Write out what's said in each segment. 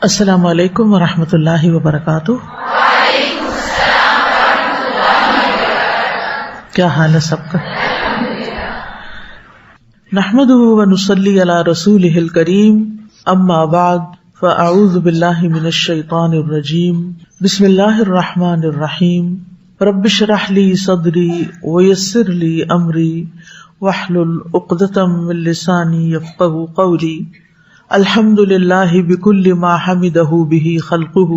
السلام علیکم ورحمۃ اللہ وبرکاتہ۔ وعلیکم السلام ورحمۃ اللہ وبرکاتہ۔ کیا حال ہے سب کا؟ نحمدہ ونصلی علی رسولہ الکریم، اما بعد فاعوذ باللہ من الشیطان الرجیم، بسم اللہ الرحمن الرحیم۔ رب اشرح لی صدری ویسر لی امری واحلل عقدۃ من لسانی یفقہوا قولی۔ الحمد للہ بکل ما حمدہ بہ خلقہ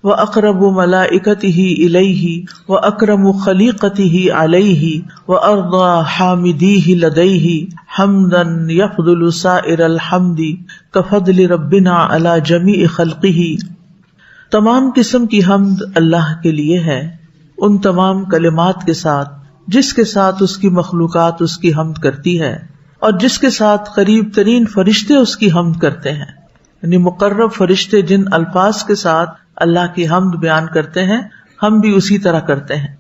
واقرب ملائکتہ الیہ واکرم خلیقتہ علیہ وارضى حامدیہ لدیہ حمدا یفضل سائر الحمد کفضل ربنا علی جمیع خلقہ۔ تمام قسم کی حمد اللہ کے لیے ہے، ان تمام کلمات کے ساتھ جس کے ساتھ اس کی مخلوقات اس کی حمد کرتی ہے اور جس کے ساتھ قریب ترین فرشتے اس کی حمد کرتے ہیں، یعنی مقرب فرشتے جن الفاظ کے ساتھ اللہ کی حمد بیان کرتے ہیں ہم بھی اسی طرح کرتے ہیں،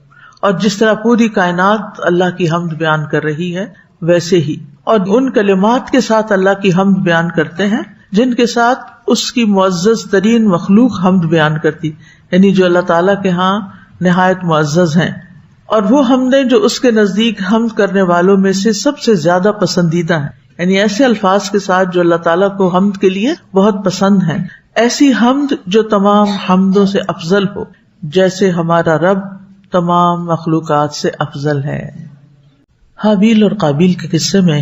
اور جس طرح پوری کائنات اللہ کی حمد بیان کر رہی ہے ویسے ہی، اور ان کلمات کے ساتھ اللہ کی حمد بیان کرتے ہیں جن کے ساتھ اس کی معزز ترین مخلوق حمد بیان کرتی، یعنی جو اللہ تعالیٰ کے ہاں نہایت معزز ہیں، اور وہ حمدیں جو اس کے نزدیک حمد کرنے والوں میں سے سب سے زیادہ پسندیدہ ہیں، یعنی ایسے الفاظ کے ساتھ جو اللہ تعالیٰ کو حمد کے لیے بہت پسند ہیں، ایسی حمد جو تمام حمدوں سے افضل ہو، جیسے ہمارا رب تمام مخلوقات سے افضل ہے۔ حابیل اور قابیل کے قصے میں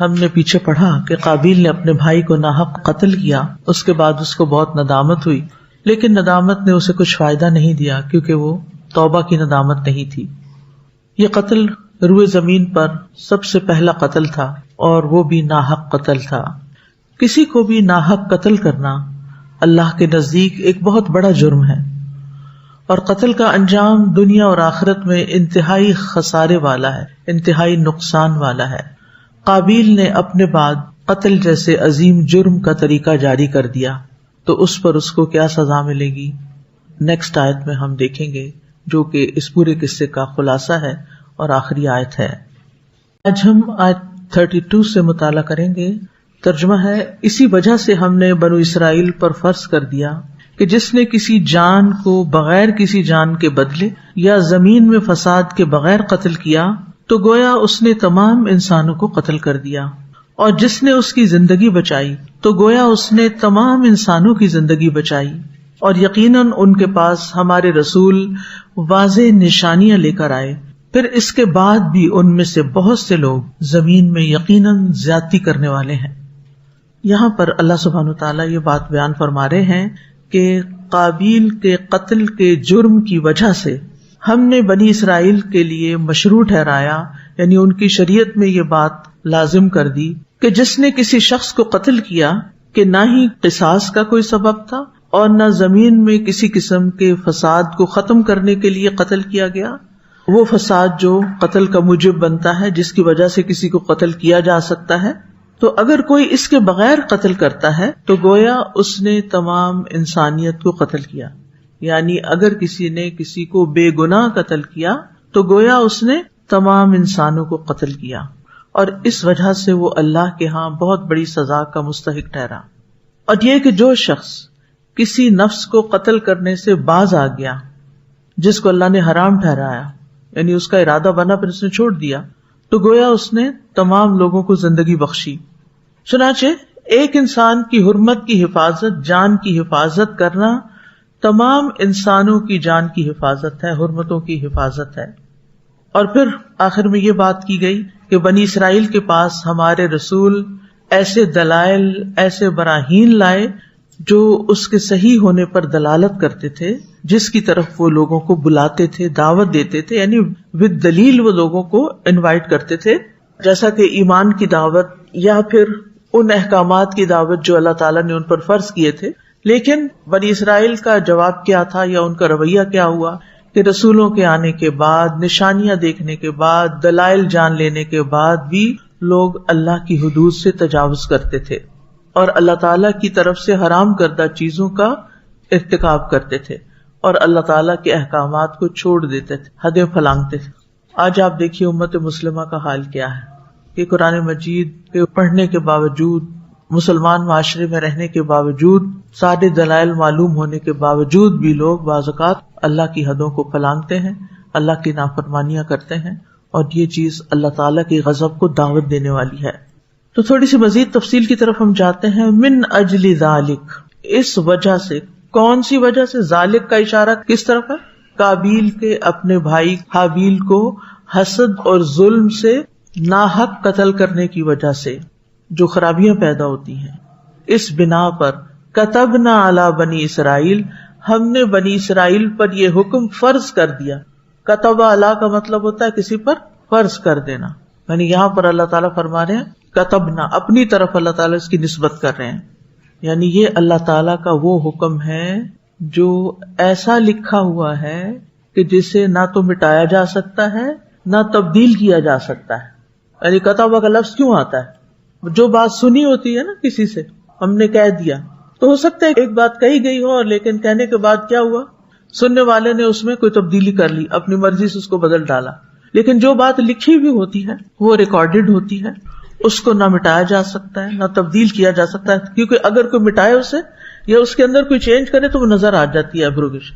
ہم نے پیچھے پڑھا کہ قابیل نے اپنے بھائی کو ناحق قتل کیا، اس کے بعد اس کو بہت ندامت ہوئی، لیکن ندامت نے اسے کچھ فائدہ نہیں دیا کیونکہ وہ توبہ کی ندامت نہیں تھی۔ یہ قتل روئے زمین پر سب سے پہلا قتل تھا، اور وہ بھی ناحق قتل تھا۔ کسی کو بھی ناحق قتل کرنا اللہ کے نزدیک ایک بہت بڑا جرم ہے، اور قتل کا انجام دنیا اور آخرت میں انتہائی خسارے والا ہے، انتہائی نقصان والا ہے۔ قابیل نے اپنے بعد قتل جیسے عظیم جرم کا طریقہ جاری کر دیا، تو اس پر اس کو کیا سزا ملے گی نیکسٹ آیت میں ہم دیکھیں گے، جو کہ اس پورے قصے کا خلاصہ ہے اور آخری آیت ہے۔ آج ہم آیت 32 سے مطالعہ کریں گے۔ ترجمہ ہے، اسی وجہ سے ہم نے بنو اسرائیل پر فرض کر دیا کہ جس نے کسی جان کو بغیر کسی جان کے بدلے یا زمین میں فساد کے بغیر قتل کیا تو گویا اس نے تمام انسانوں کو قتل کر دیا، اور جس نے اس کی زندگی بچائی تو گویا اس نے تمام انسانوں کی زندگی بچائی، اور یقیناً ان کے پاس ہمارے رسول واضح نشانیاں لے کر آئے، پھر اس کے بعد بھی ان میں سے بہت سے لوگ زمین میں یقیناً زیادتی کرنے والے ہیں۔ یہاں پر اللہ سبحانہ وتعالیٰ یہ بات بیان فرما رہے ہیں کہ قابیل کے قتل کے جرم کی وجہ سے ہم نے بنی اسرائیل کے لیے مشروع ٹھہرایا، یعنی ان کی شریعت میں یہ بات لازم کر دی کہ جس نے کسی شخص کو قتل کیا کہ نہ ہی قصاص کا کوئی سبب تھا اور نہ زمین میں کسی قسم کے فساد کو ختم کرنے کے لیے قتل کیا گیا، وہ فساد جو قتل کا موجب بنتا ہے، جس کی وجہ سے کسی کو قتل کیا جا سکتا ہے، تو اگر کوئی اس کے بغیر قتل کرتا ہے تو گویا اس نے تمام انسانیت کو قتل کیا، یعنی اگر کسی نے کسی کو بے گناہ قتل کیا تو گویا اس نے تمام انسانوں کو قتل کیا، اور اس وجہ سے وہ اللہ کے ہاں بہت بڑی سزا کا مستحق ٹھہرا۔ اور یہ کہ جو شخص کسی نفس کو قتل کرنے سے باز آ گیا جس کو اللہ نے حرام ٹھہرایا، یعنی اس کا ارادہ بنا پھر اس نے چھوڑ دیا، تو گویا اس نے تمام لوگوں کو زندگی بخشی۔ چنانچہ ایک انسان کی حرمت کی حفاظت، جان کی حفاظت کرنا تمام انسانوں کی جان کی حفاظت ہے، حرمتوں کی حفاظت ہے۔ اور پھر آخر میں یہ بات کی گئی کہ بنی اسرائیل کے پاس ہمارے رسول ایسے دلائل، ایسے براہین لائے جو اس کے صحیح ہونے پر دلالت کرتے تھے، جس کی طرف وہ لوگوں کو بلاتے تھے، دعوت دیتے تھے، یعنی ود دلیل وہ لوگوں کو انوائٹ کرتے تھے، جیسا کہ ایمان کی دعوت یا پھر ان احکامات کی دعوت جو اللہ تعالیٰ نے ان پر فرض کیے تھے۔ لیکن بنی اسرائیل کا جواب کیا تھا یا ان کا رویہ کیا ہوا کہ رسولوں کے آنے کے بعد، نشانیاں دیکھنے کے بعد، دلائل جان لینے کے بعد بھی لوگ اللہ کی حدود سے تجاوز کرتے تھے اور اللہ تعالیٰ کی طرف سے حرام کردہ چیزوں کا ارتکاب کرتے تھے اور اللہ تعالیٰ کے احکامات کو چھوڑ دیتے تھے، حدیں پھلانگتے تھے۔ آج آپ دیکھیے امت مسلمہ کا حال کیا ہے کہ قرآن مجید کے پڑھنے کے باوجود، مسلمان معاشرے میں رہنے کے باوجود، سارے دلائل معلوم ہونے کے باوجود بھی لوگ بعض اوقات اللہ کی حدوں کو پھلانگتے ہیں، اللہ کی نافرمانیاں کرتے ہیں، اور یہ چیز اللہ تعالیٰ کی غضب کو دعوت دینے والی ہے۔ تو تھوڑی سی مزید تفصیل کی طرف ہم جاتے ہیں۔ من اجل ذالک، اس وجہ سے، کون سی وجہ سے؟ ذالک کا اشارہ کس طرف ہے؟ قابیل کے اپنے بھائی حابیل کو حسد اور ظلم سے ناحق قتل کرنے کی وجہ سے جو خرابیاں پیدا ہوتی ہیں، اس بنا پر کتبنا علی بنی اسرائیل، ہم نے بنی اسرائیل پر یہ حکم فرض کر دیا۔ کتب علی کا مطلب ہوتا ہے کسی پر فرض کر دینا، یعنی یہاں پر اللہ تعالیٰ فرما رہے ہیں کتبنا، اپنی طرف اللہ تعالیٰ اس کی نسبت کر رہے ہیں، یعنی یہ اللہ تعالیٰ کا وہ حکم ہے جو ایسا لکھا ہوا ہے کہ جسے نہ تو مٹایا جا سکتا ہے نہ تبدیل کیا جا سکتا ہے۔ یعنی کتابہ کا لفظ کیوں آتا ہے؟ جو بات سنی ہوتی ہے نا کسی سے، ہم نے کہہ دیا، تو ہو سکتا ہے ایک بات کہی گئی ہو، لیکن کہنے کے بعد کیا ہوا، سننے والے نے اس میں کوئی تبدیلی کر لی، اپنی مرضی سے اس کو بدل ڈالا۔ لیکن جو بات لکھی بھی ہوتی ہے وہ ریکارڈڈ ہوتی ہے، اس کو نہ مٹایا جا سکتا ہے نہ تبدیل کیا جا سکتا ہے، کیونکہ اگر کوئی مٹائے اسے یا اس کے اندر کوئی چینج کرے تو وہ نظر آ جاتی ہے ایبروگیشن۔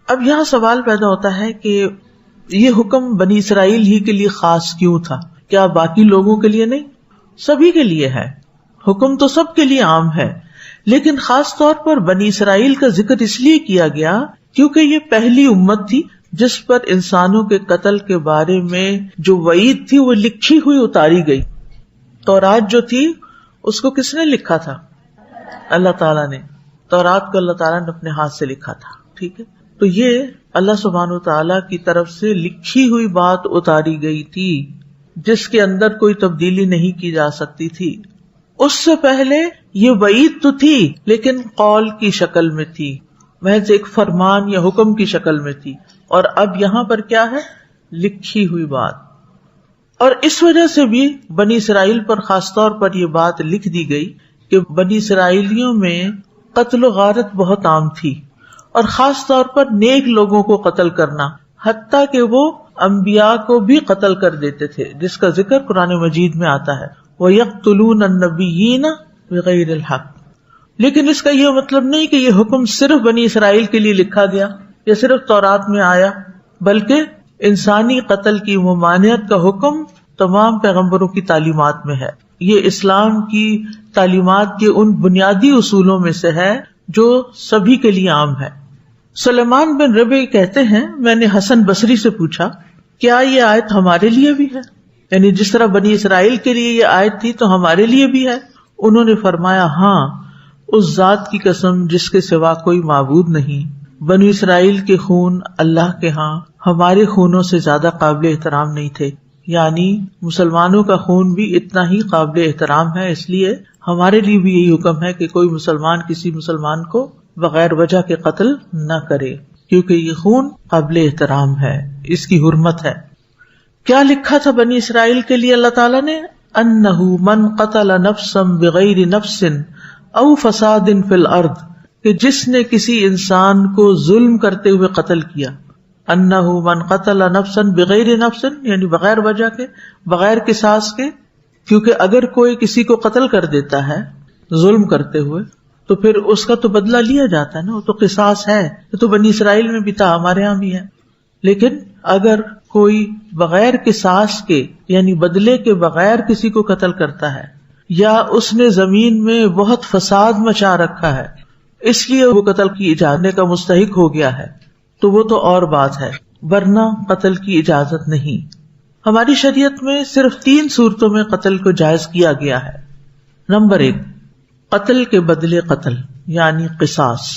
اب یہاں سوال پیدا ہوتا ہے کہ یہ حکم بنی اسرائیل ہی کے لیے خاص کیوں تھا؟ کیا باقی لوگوں کے لیے نہیں؟ سبھی کے لیے ہے، حکم تو سب کے لیے عام ہے، لیکن خاص طور پر بنی اسرائیل کا ذکر اس لیے کیا گیا کیونکہ یہ پہلی امت تھی جس پر انسانوں کے قتل کے بارے میں جو وعید تھی وہ لکھی ہوئی اتاری گئی۔ تورات جو تھی اس کو کس نے لکھا تھا؟ اللہ تعالیٰ نے۔ تورات کو اللہ تعالیٰ نے اپنے ہاتھ سے لکھا تھا، ٹھیک ہے؟ تو یہ اللہ سبحانہ وتعالیٰ کی طرف سے لکھی ہوئی بات اتاری گئی تھی جس کے اندر کوئی تبدیلی نہیں کی جا سکتی تھی۔ اس سے پہلے یہ وعید تو تھی لیکن قول کی شکل میں تھی، محض ایک فرمان یا حکم کی شکل میں تھی، اور اب یہاں پر کیا ہے؟ لکھی ہوئی بات۔ اور اس وجہ سے بھی بنی اسرائیل پر خاص طور پر یہ بات لکھ دی گئی کہ بنی اسرائیلیوں میں قتل و غارت بہت عام تھی، اور خاص طور پر نیک لوگوں کو قتل کرنا، حتیٰ کہ وہ انبیاء کو بھی قتل کر دیتے تھے، جس کا ذکر قرآن مجید میں آتا ہے وَيَقْتُلُونَ النَّبِيِّينَ بِغَيْرِ الْحَقِّ۔ لیکن اس کا یہ مطلب نہیں کہ یہ حکم صرف بنی اسرائیل کے لیے لکھا گیا یا صرف تورات میں آیا، بلکہ انسانی قتل کی ممانعت کا حکم تمام پیغمبروں کی تعلیمات میں ہے۔ یہ اسلام کی تعلیمات کے ان بنیادی اصولوں میں سے ہے جو سبھی کے لیے عام ہے۔ سلیمان بن ربیع کہتے ہیں، میں نے حسن بصری سے پوچھا کیا یہ آیت ہمارے لیے بھی ہے؟ یعنی جس طرح بنی اسرائیل کے لیے یہ آیت تھی تو ہمارے لیے بھی ہے؟ انہوں نے فرمایا ہاں، اس ذات کی قسم جس کے سوا کوئی معبود نہیں، بنی اسرائیل کے خون اللہ کے ہاں ہمارے خونوں سے زیادہ قابل احترام نہیں تھے، یعنی مسلمانوں کا خون بھی اتنا ہی قابل احترام ہے، اس لیے ہمارے لیے بھی یہی حکم ہے کہ کوئی مسلمان کسی مسلمان کو بغیر وجہ کے قتل نہ کرے، کیونکہ یہ خون قابل احترام ہے، اس کی حرمت ہے۔ کیا لکھا تھا بنی اسرائیل کے لیے اللہ تعالیٰ نے؟ انہ من قتل نفسا بغیر نفس او فساد فی الارض، کہ جس نے کسی انسان کو ظلم کرتے ہوئے قتل کیا۔ انہ من قتل نفسا بغیر نفس، یعنی بغیر وجہ کے، بغیر قصاص کے، کیونکہ اگر کوئی کسی کو قتل کر دیتا ہے ظلم کرتے ہوئے تو پھر اس کا تو بدلہ لیا جاتا ہے نا، وہ تو قصاص ہے، یہ تو بنی اسرائیل میں بھی تھا، ہمارے ہاں بھی ہے۔ لیکن اگر کوئی بغیر قصاص کے، یعنی بدلے کے بغیر کسی کو قتل کرتا ہے، یا اس نے زمین میں بہت فساد مچا رکھا ہے اس لیے وہ قتل کی اجازت کا مستحق ہو گیا ہے، تو وہ تو اور بات ہے، ورنہ قتل کی اجازت نہیں۔ ہماری شریعت میں صرف 3 صورتوں میں قتل کو جائز کیا گیا ہے۔ نمبر 1، قتل کے بدلے قتل، یعنی قصاص۔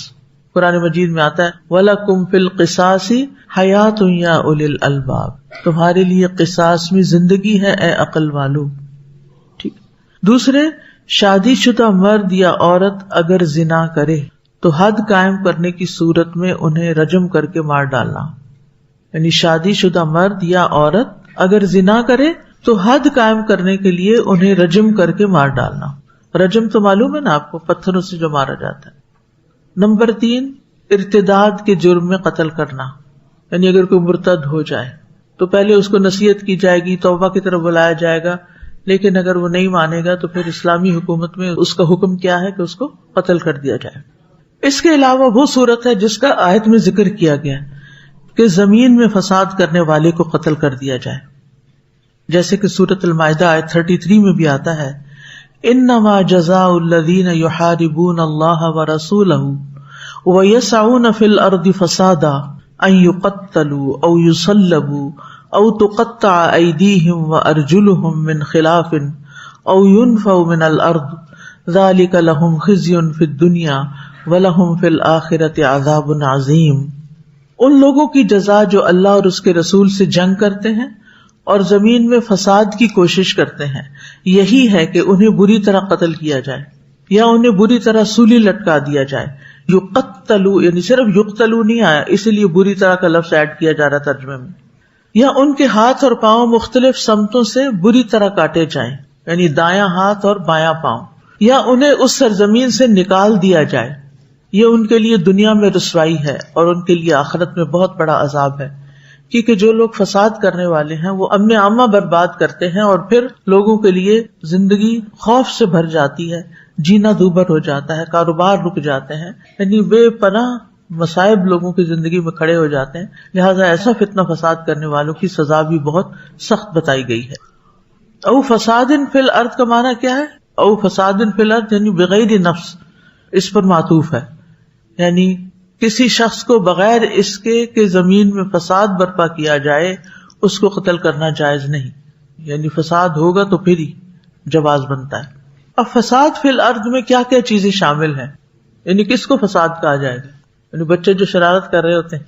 قرآن مجید میں آتا ہے وَلَكُمْ فِي الْقِصَاصِ حَيَاةٌ يَا أُولِي الْأَلْبَابِ، تمہارے لیے قصاص میں زندگی ہے اے عقل والو۔ ٹھیک۔ دوسرے، شادی شدہ مرد یا عورت اگر زنا کرے تو حد قائم کرنے کی صورت میں انہیں رجم کر کے مار ڈالنا، یعنی شادی شدہ مرد یا عورت اگر زنا کرے تو حد قائم کرنے کے لیے انہیں رجم کر کے مار ڈالنا۔ رجم تو معلوم ہے نا آپ کو، پتھروں سے جو مارا جاتا ہے۔ نمبر 3، ارتداد کے جرم میں قتل کرنا، یعنی اگر کوئی مرتد ہو جائے تو پہلے اس کو نصیحت کی جائے گی، توبہ کی طرف بلایا جائے گا لیکن اگر وہ نہیں مانے گا تو پھر اسلامی حکومت میں اس کا حکم کیا ہے کہ اس کو قتل کر دیا جائے. اس کے علاوہ وہ صورت ہے جس کا آیت میں ذکر کیا گیا کہ زمین میں فساد کرنے والے کو قتل کر دیا جائے، جیسے کہ سورۃ المائدہ آیت 33 میں بھی آتا ہے انما جزاء الذین یحاربون اللہ ورسولہ ویسعون فی الارض فسادا ان یقتلوا او یصلبوا او تقطع ایدیہم وارجلہم من خلاف او ينفوا من الارض ذلک لہم خزی فی الدنیا وَلَهُمْ فِي الْآخِرَةِ عَذَابٌ عَظِيمٌ. ان لوگوں کی جزا جو اللہ اور اس کے رسول سے جنگ کرتے ہیں اور زمین میں فساد کی کوشش کرتے ہیں، یہی ہے کہ انہیں بری طرح قتل کیا جائے یا انہیں بری طرح سولی لٹکا دیا جائے. یقتلوا یعنی صرف یقتلوا نہیں آیا، اسی لیے بری طرح کا لفظ ایڈ کیا جا رہا ترجمے میں. یا ان کے ہاتھ اور پاؤں مختلف سمتوں سے بری طرح کاٹے جائیں، یعنی دایاں ہاتھ اور بایاں پاؤں، یا انہیں اس سرزمین سے نکال دیا جائے. یہ ان کے لیے دنیا میں رسوائی ہے اور ان کے لیے آخرت میں بہت بڑا عذاب ہے، کیونکہ جو لوگ فساد کرنے والے ہیں وہ امن عامہ برباد کرتے ہیں اور پھر لوگوں کے لیے زندگی خوف سے بھر جاتی ہے، جینا دوبر ہو جاتا ہے، کاروبار رک جاتے ہیں، یعنی بے پناہ مصائب لوگوں کی زندگی میں کھڑے ہو جاتے ہیں. لہٰذا ایسا فتنہ فساد کرنے والوں کی سزا بھی بہت سخت بتائی گئی ہے. او فساد فی الارض کا معنی کیا ہے؟ او فساد فی الارض یعنی بغیر نفس، اس پر معطوف ہے، یعنی کسی شخص کو بغیر اس کے کہ زمین میں فساد برپا کیا جائے اس کو قتل کرنا جائز نہیں، یعنی فساد ہوگا تو پھر ہی جواز بنتا ہے. اب فساد فی الارض میں کیا کیا چیزیں شامل ہیں، یعنی کس کو فساد کہا جائے گا؟ یعنی بچے جو شرارت کر رہے ہوتے ہیں،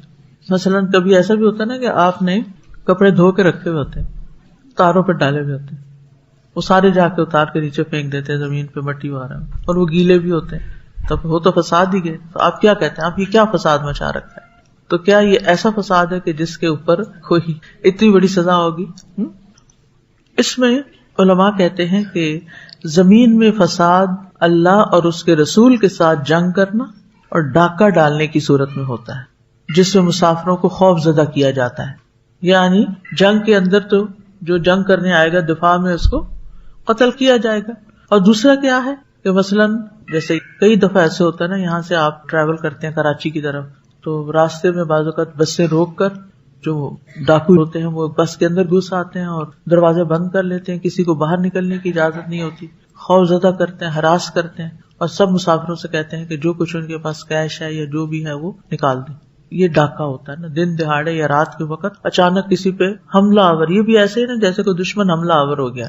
مثلا کبھی ایسا بھی ہوتا ہے نا کہ آپ نے کپڑے دھو کے رکھے ہوئے ہوتے ہیں، تاروں پہ ڈالے ہوئے ہوتے ہیں، وہ سارے جا کے اتار کے نیچے پھینک دیتے ہیں زمین پہ مٹی وغیرہ، اور وہ گیلے بھی ہوتے ہیں، تب وہ تو فساد ہی گئے. تو آپ کیا کہتے ہیں، آپ یہ کیا فساد مچا رکھا ہے؟ تو کیا یہ ایسا فساد ہے کہ جس کے اوپر کوئی اتنی بڑی سزا ہوگی؟ اس میں علماء کہتے ہیں کہ زمین میں فساد اللہ اور اس کے رسول کے ساتھ جنگ کرنا اور ڈاکہ ڈالنے کی صورت میں ہوتا ہے، جس میں مسافروں کو خوف زدہ کیا جاتا ہے. یعنی جنگ کے اندر تو جو جنگ کرنے آئے گا دفاع میں اس کو قتل کیا جائے گا. اور دوسرا کیا ہے کہ مثلاً جیسے کئی دفعہ ایسے ہوتا ہے نا، یہاں سے آپ ٹریول کرتے ہیں کراچی کی طرف، تو راستے میں بعض اوقات بسیں روک کر جو ڈاکو ہوتے ہیں وہ بس کے اندر گھس آتے ہیں اور دروازے بند کر لیتے ہیں، کسی کو باہر نکلنے کی اجازت نہیں ہوتی، خوف زدہ کرتے ہیں، ہراس کرتے ہیں، اور سب مسافروں سے کہتے ہیں کہ جو کچھ ان کے پاس کیش ہے یا جو بھی ہے وہ نکال دیں. یہ ڈاکہ ہوتا ہے نا، دن دہاڑے یا رات کے وقت اچانک کسی پہ حملہ آور. یہ بھی ایسے ہی نا جیسے کوئی دشمن حملہ آور ہو گیا،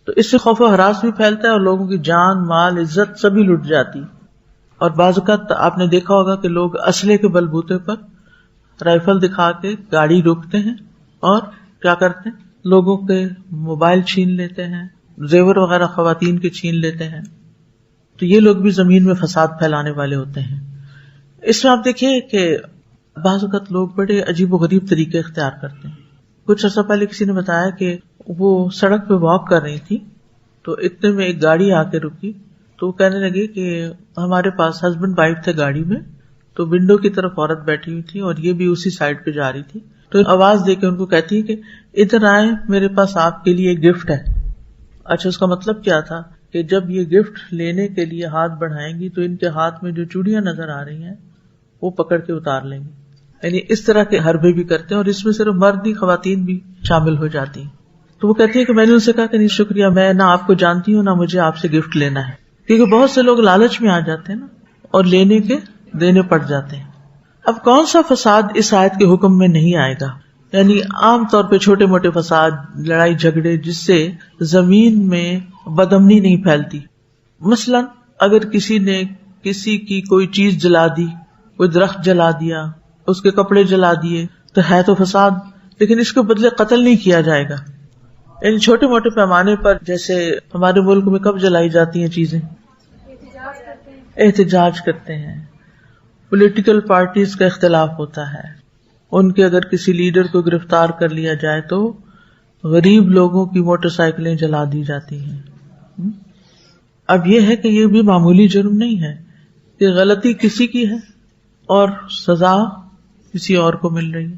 تو اس سے خوف و ہراس بھی پھیلتا ہے اور لوگوں کی جان مال عزت سبھی لٹ جاتی. اور بعض اوقات آپ نے دیکھا ہوگا کہ لوگ اسلحے کے بلبوتے پر رائفل دکھا کے گاڑی روکتے ہیں اور کیا کرتے ہیں، لوگوں کے موبائل چھین لیتے ہیں، زیور وغیرہ خواتین کے چھین لیتے ہیں. تو یہ لوگ بھی زمین میں فساد پھیلانے والے ہوتے ہیں. اس میں آپ دیکھیے کہ بعض اوقات لوگ بڑے عجیب و غریب طریقے اختیار کرتے ہیں. کچھ عرصہ پہلے کسی نے بتایا کہ وہ سڑک پہ واک کر رہی تھی تو اتنے میں ایک گاڑی آ کے رکی، تو وہ کہنے لگے کہ ہمارے پاس ہسبینڈ وائف تھے گاڑی میں، تو ونڈو کی طرف عورت بیٹھی ہوئی تھی اور یہ بھی اسی سائڈ پہ جا رہی تھی، تو آواز دے کے ان کو کہتی ہے کہ ادھر آئیں، میرے پاس آپ کے لیے گفٹ ہے. اچھا، اس کا مطلب کیا تھا کہ جب یہ گفٹ لینے کے لیے ہاتھ بڑھائیں گی تو ان کے ہاتھ میں جو چوڑیاں نظر آ رہی ہیں وہ پکڑ کے اتار لیں گے. یعنی اس طرح کے حربے بھی کرتے ہیں، اور اس میں صرف مرد ہی، خواتین بھی شامل ہو جاتی ہیں. تو وہ کہتی ہے کہ میں نے ان سے کہا کہ نہیں شکریہ، میں نہ آپ کو جانتی ہوں نہ مجھے آپ سے گفٹ لینا ہے، کیونکہ بہت سے لوگ لالچ میں آ جاتے ہیں نا اور لینے کے دینے پڑ جاتے ہیں. اب کون سا فساد اس آیت کے حکم میں نہیں آئے گا؟ یعنی عام طور پہ چھوٹے موٹے فساد، لڑائی جھگڑے جس سے زمین میں بدامنی نہیں پھیلتی. مثلا اگر کسی نے کسی کی کوئی چیز جلا دی، کوئی درخت جلا دیا، اس کے کپڑے جلا دیے، تو ہے تو فساد، لیکن اس کے بدلے قتل نہیں کیا جائے گا. یعنی چھوٹے موٹے پیمانے پر، جیسے ہمارے ملک میں کب جلائی جاتی ہیں چیزیں؟ احتجاج کرتے ہیں. پولیٹیکل پارٹیز کا اختلاف ہوتا ہے، ان کے اگر کسی لیڈر کو گرفتار کر لیا جائے تو غریب لوگوں کی موٹر سائیکلیں جلا دی جاتی ہیں. اب یہ ہے کہ یہ بھی معمولی جرم نہیں ہے کہ غلطی کسی کی ہے اور سزا کسی اور کو مل رہی ہے.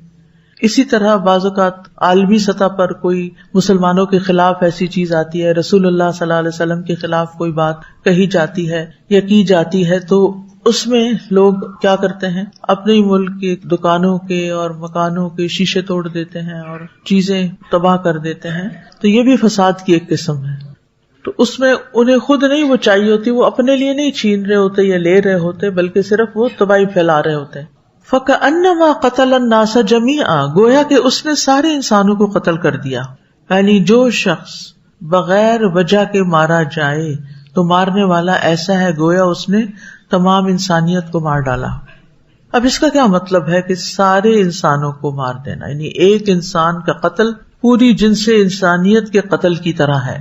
اسی طرح بعض اوقات عالمی سطح پر کوئی مسلمانوں کے خلاف ایسی چیز آتی ہے، رسول اللہ صلی اللہ علیہ وسلم کے خلاف کوئی بات کہی جاتی ہے یا کی جاتی ہے، تو اس میں لوگ کیا کرتے ہیں، اپنے ہی ملک کے دکانوں کے اور مکانوں کے شیشے توڑ دیتے ہیں اور چیزیں تباہ کر دیتے ہیں. تو یہ بھی فساد کی ایک قسم ہے. تو اس میں انہیں خود نہیں وہ چاہیے ہوتی، وہ اپنے لیے نہیں چھین رہے ہوتے یا لے رہے ہوتے، بلکہ صرف وہ تباہی پھیلا رہے ہوتے ہیں. فَكَأَنَّمَا قَتَلَ النَّاسَ جَمِيعًا، گویا کہ اس نے سارے انسانوں کو قتل کر دیا. یعنی جو شخص بغیر وجہ کے مارا جائے تو مارنے والا ایسا ہے گویا اس نے تمام انسانیت کو مار ڈالا. اب اس کا کیا مطلب ہے کہ سارے انسانوں کو مار دینا، یعنی ایک انسان کا قتل پوری جنس انسانیت کے قتل کی طرح ہے.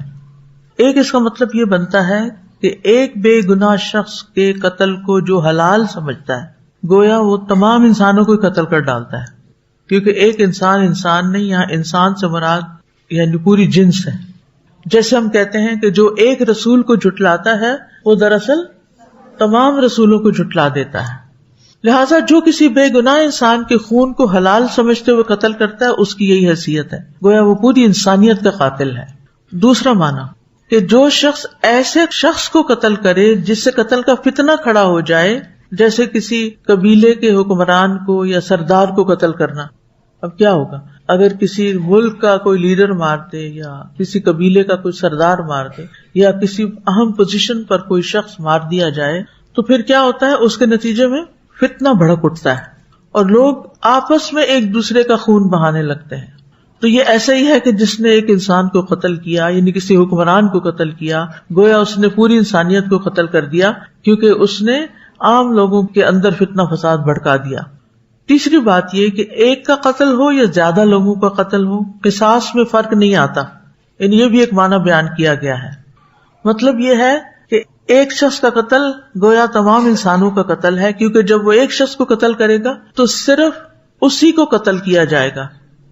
ایک اس کا مطلب یہ بنتا ہے کہ ایک بے گناہ شخص کے قتل کو جو حلال سمجھتا ہے گویا وہ تمام انسانوں کو قتل کر ڈالتا ہے، کیونکہ ایک انسان نہیں، یہاں انسان سے مراد یعنی پوری جنس ہے. جیسے ہم کہتے ہیں کہ جو ایک رسول کو جھٹلاتا ہے وہ دراصل تمام رسولوں کو جھٹلا دیتا ہے. لہٰذا جو کسی بے گناہ انسان کے خون کو حلال سمجھتے ہوئے قتل کرتا ہے اس کی یہی حیثیت ہے، گویا وہ پوری انسانیت کا قاتل ہے. دوسرا معنی کہ جو شخص ایسے شخص کو قتل کرے جس سے قتل کا فتنہ کھڑا ہو جائے، جیسے کسی قبیلے کے حکمران کو یا سردار کو قتل کرنا. اب کیا ہوگا اگر کسی ملک کا کوئی لیڈر مار دے یا کسی قبیلے کا کوئی سردار مار دے یا کسی اہم پوزیشن پر کوئی شخص مار دیا جائے تو پھر کیا ہوتا ہے، اس کے نتیجے میں فتنہ بھڑک اٹھتا ہے اور لوگ آپس میں ایک دوسرے کا خون بہانے لگتے ہیں. تو یہ ایسا ہی ہے کہ جس نے ایک انسان کو قتل کیا یعنی کسی حکمران کو قتل کیا گویا اس نے پوری انسانیت کو قتل کر دیا، کیونکہ اس نے عام لوگوں کے اندر فتنہ فساد بھڑکا دیا. تیسری بات یہ کہ ایک کا قتل ہو یا زیادہ لوگوں کا قتل ہو، قصاص میں فرق نہیں آتا. یعنی یہ بھی ایک معنی بیان کیا گیا ہے. مطلب یہ ہے کہ ایک شخص کا قتل گویا تمام انسانوں کا قتل ہے، کیونکہ جب وہ ایک شخص کو قتل کرے گا تو صرف اسی کو قتل کیا جائے گا،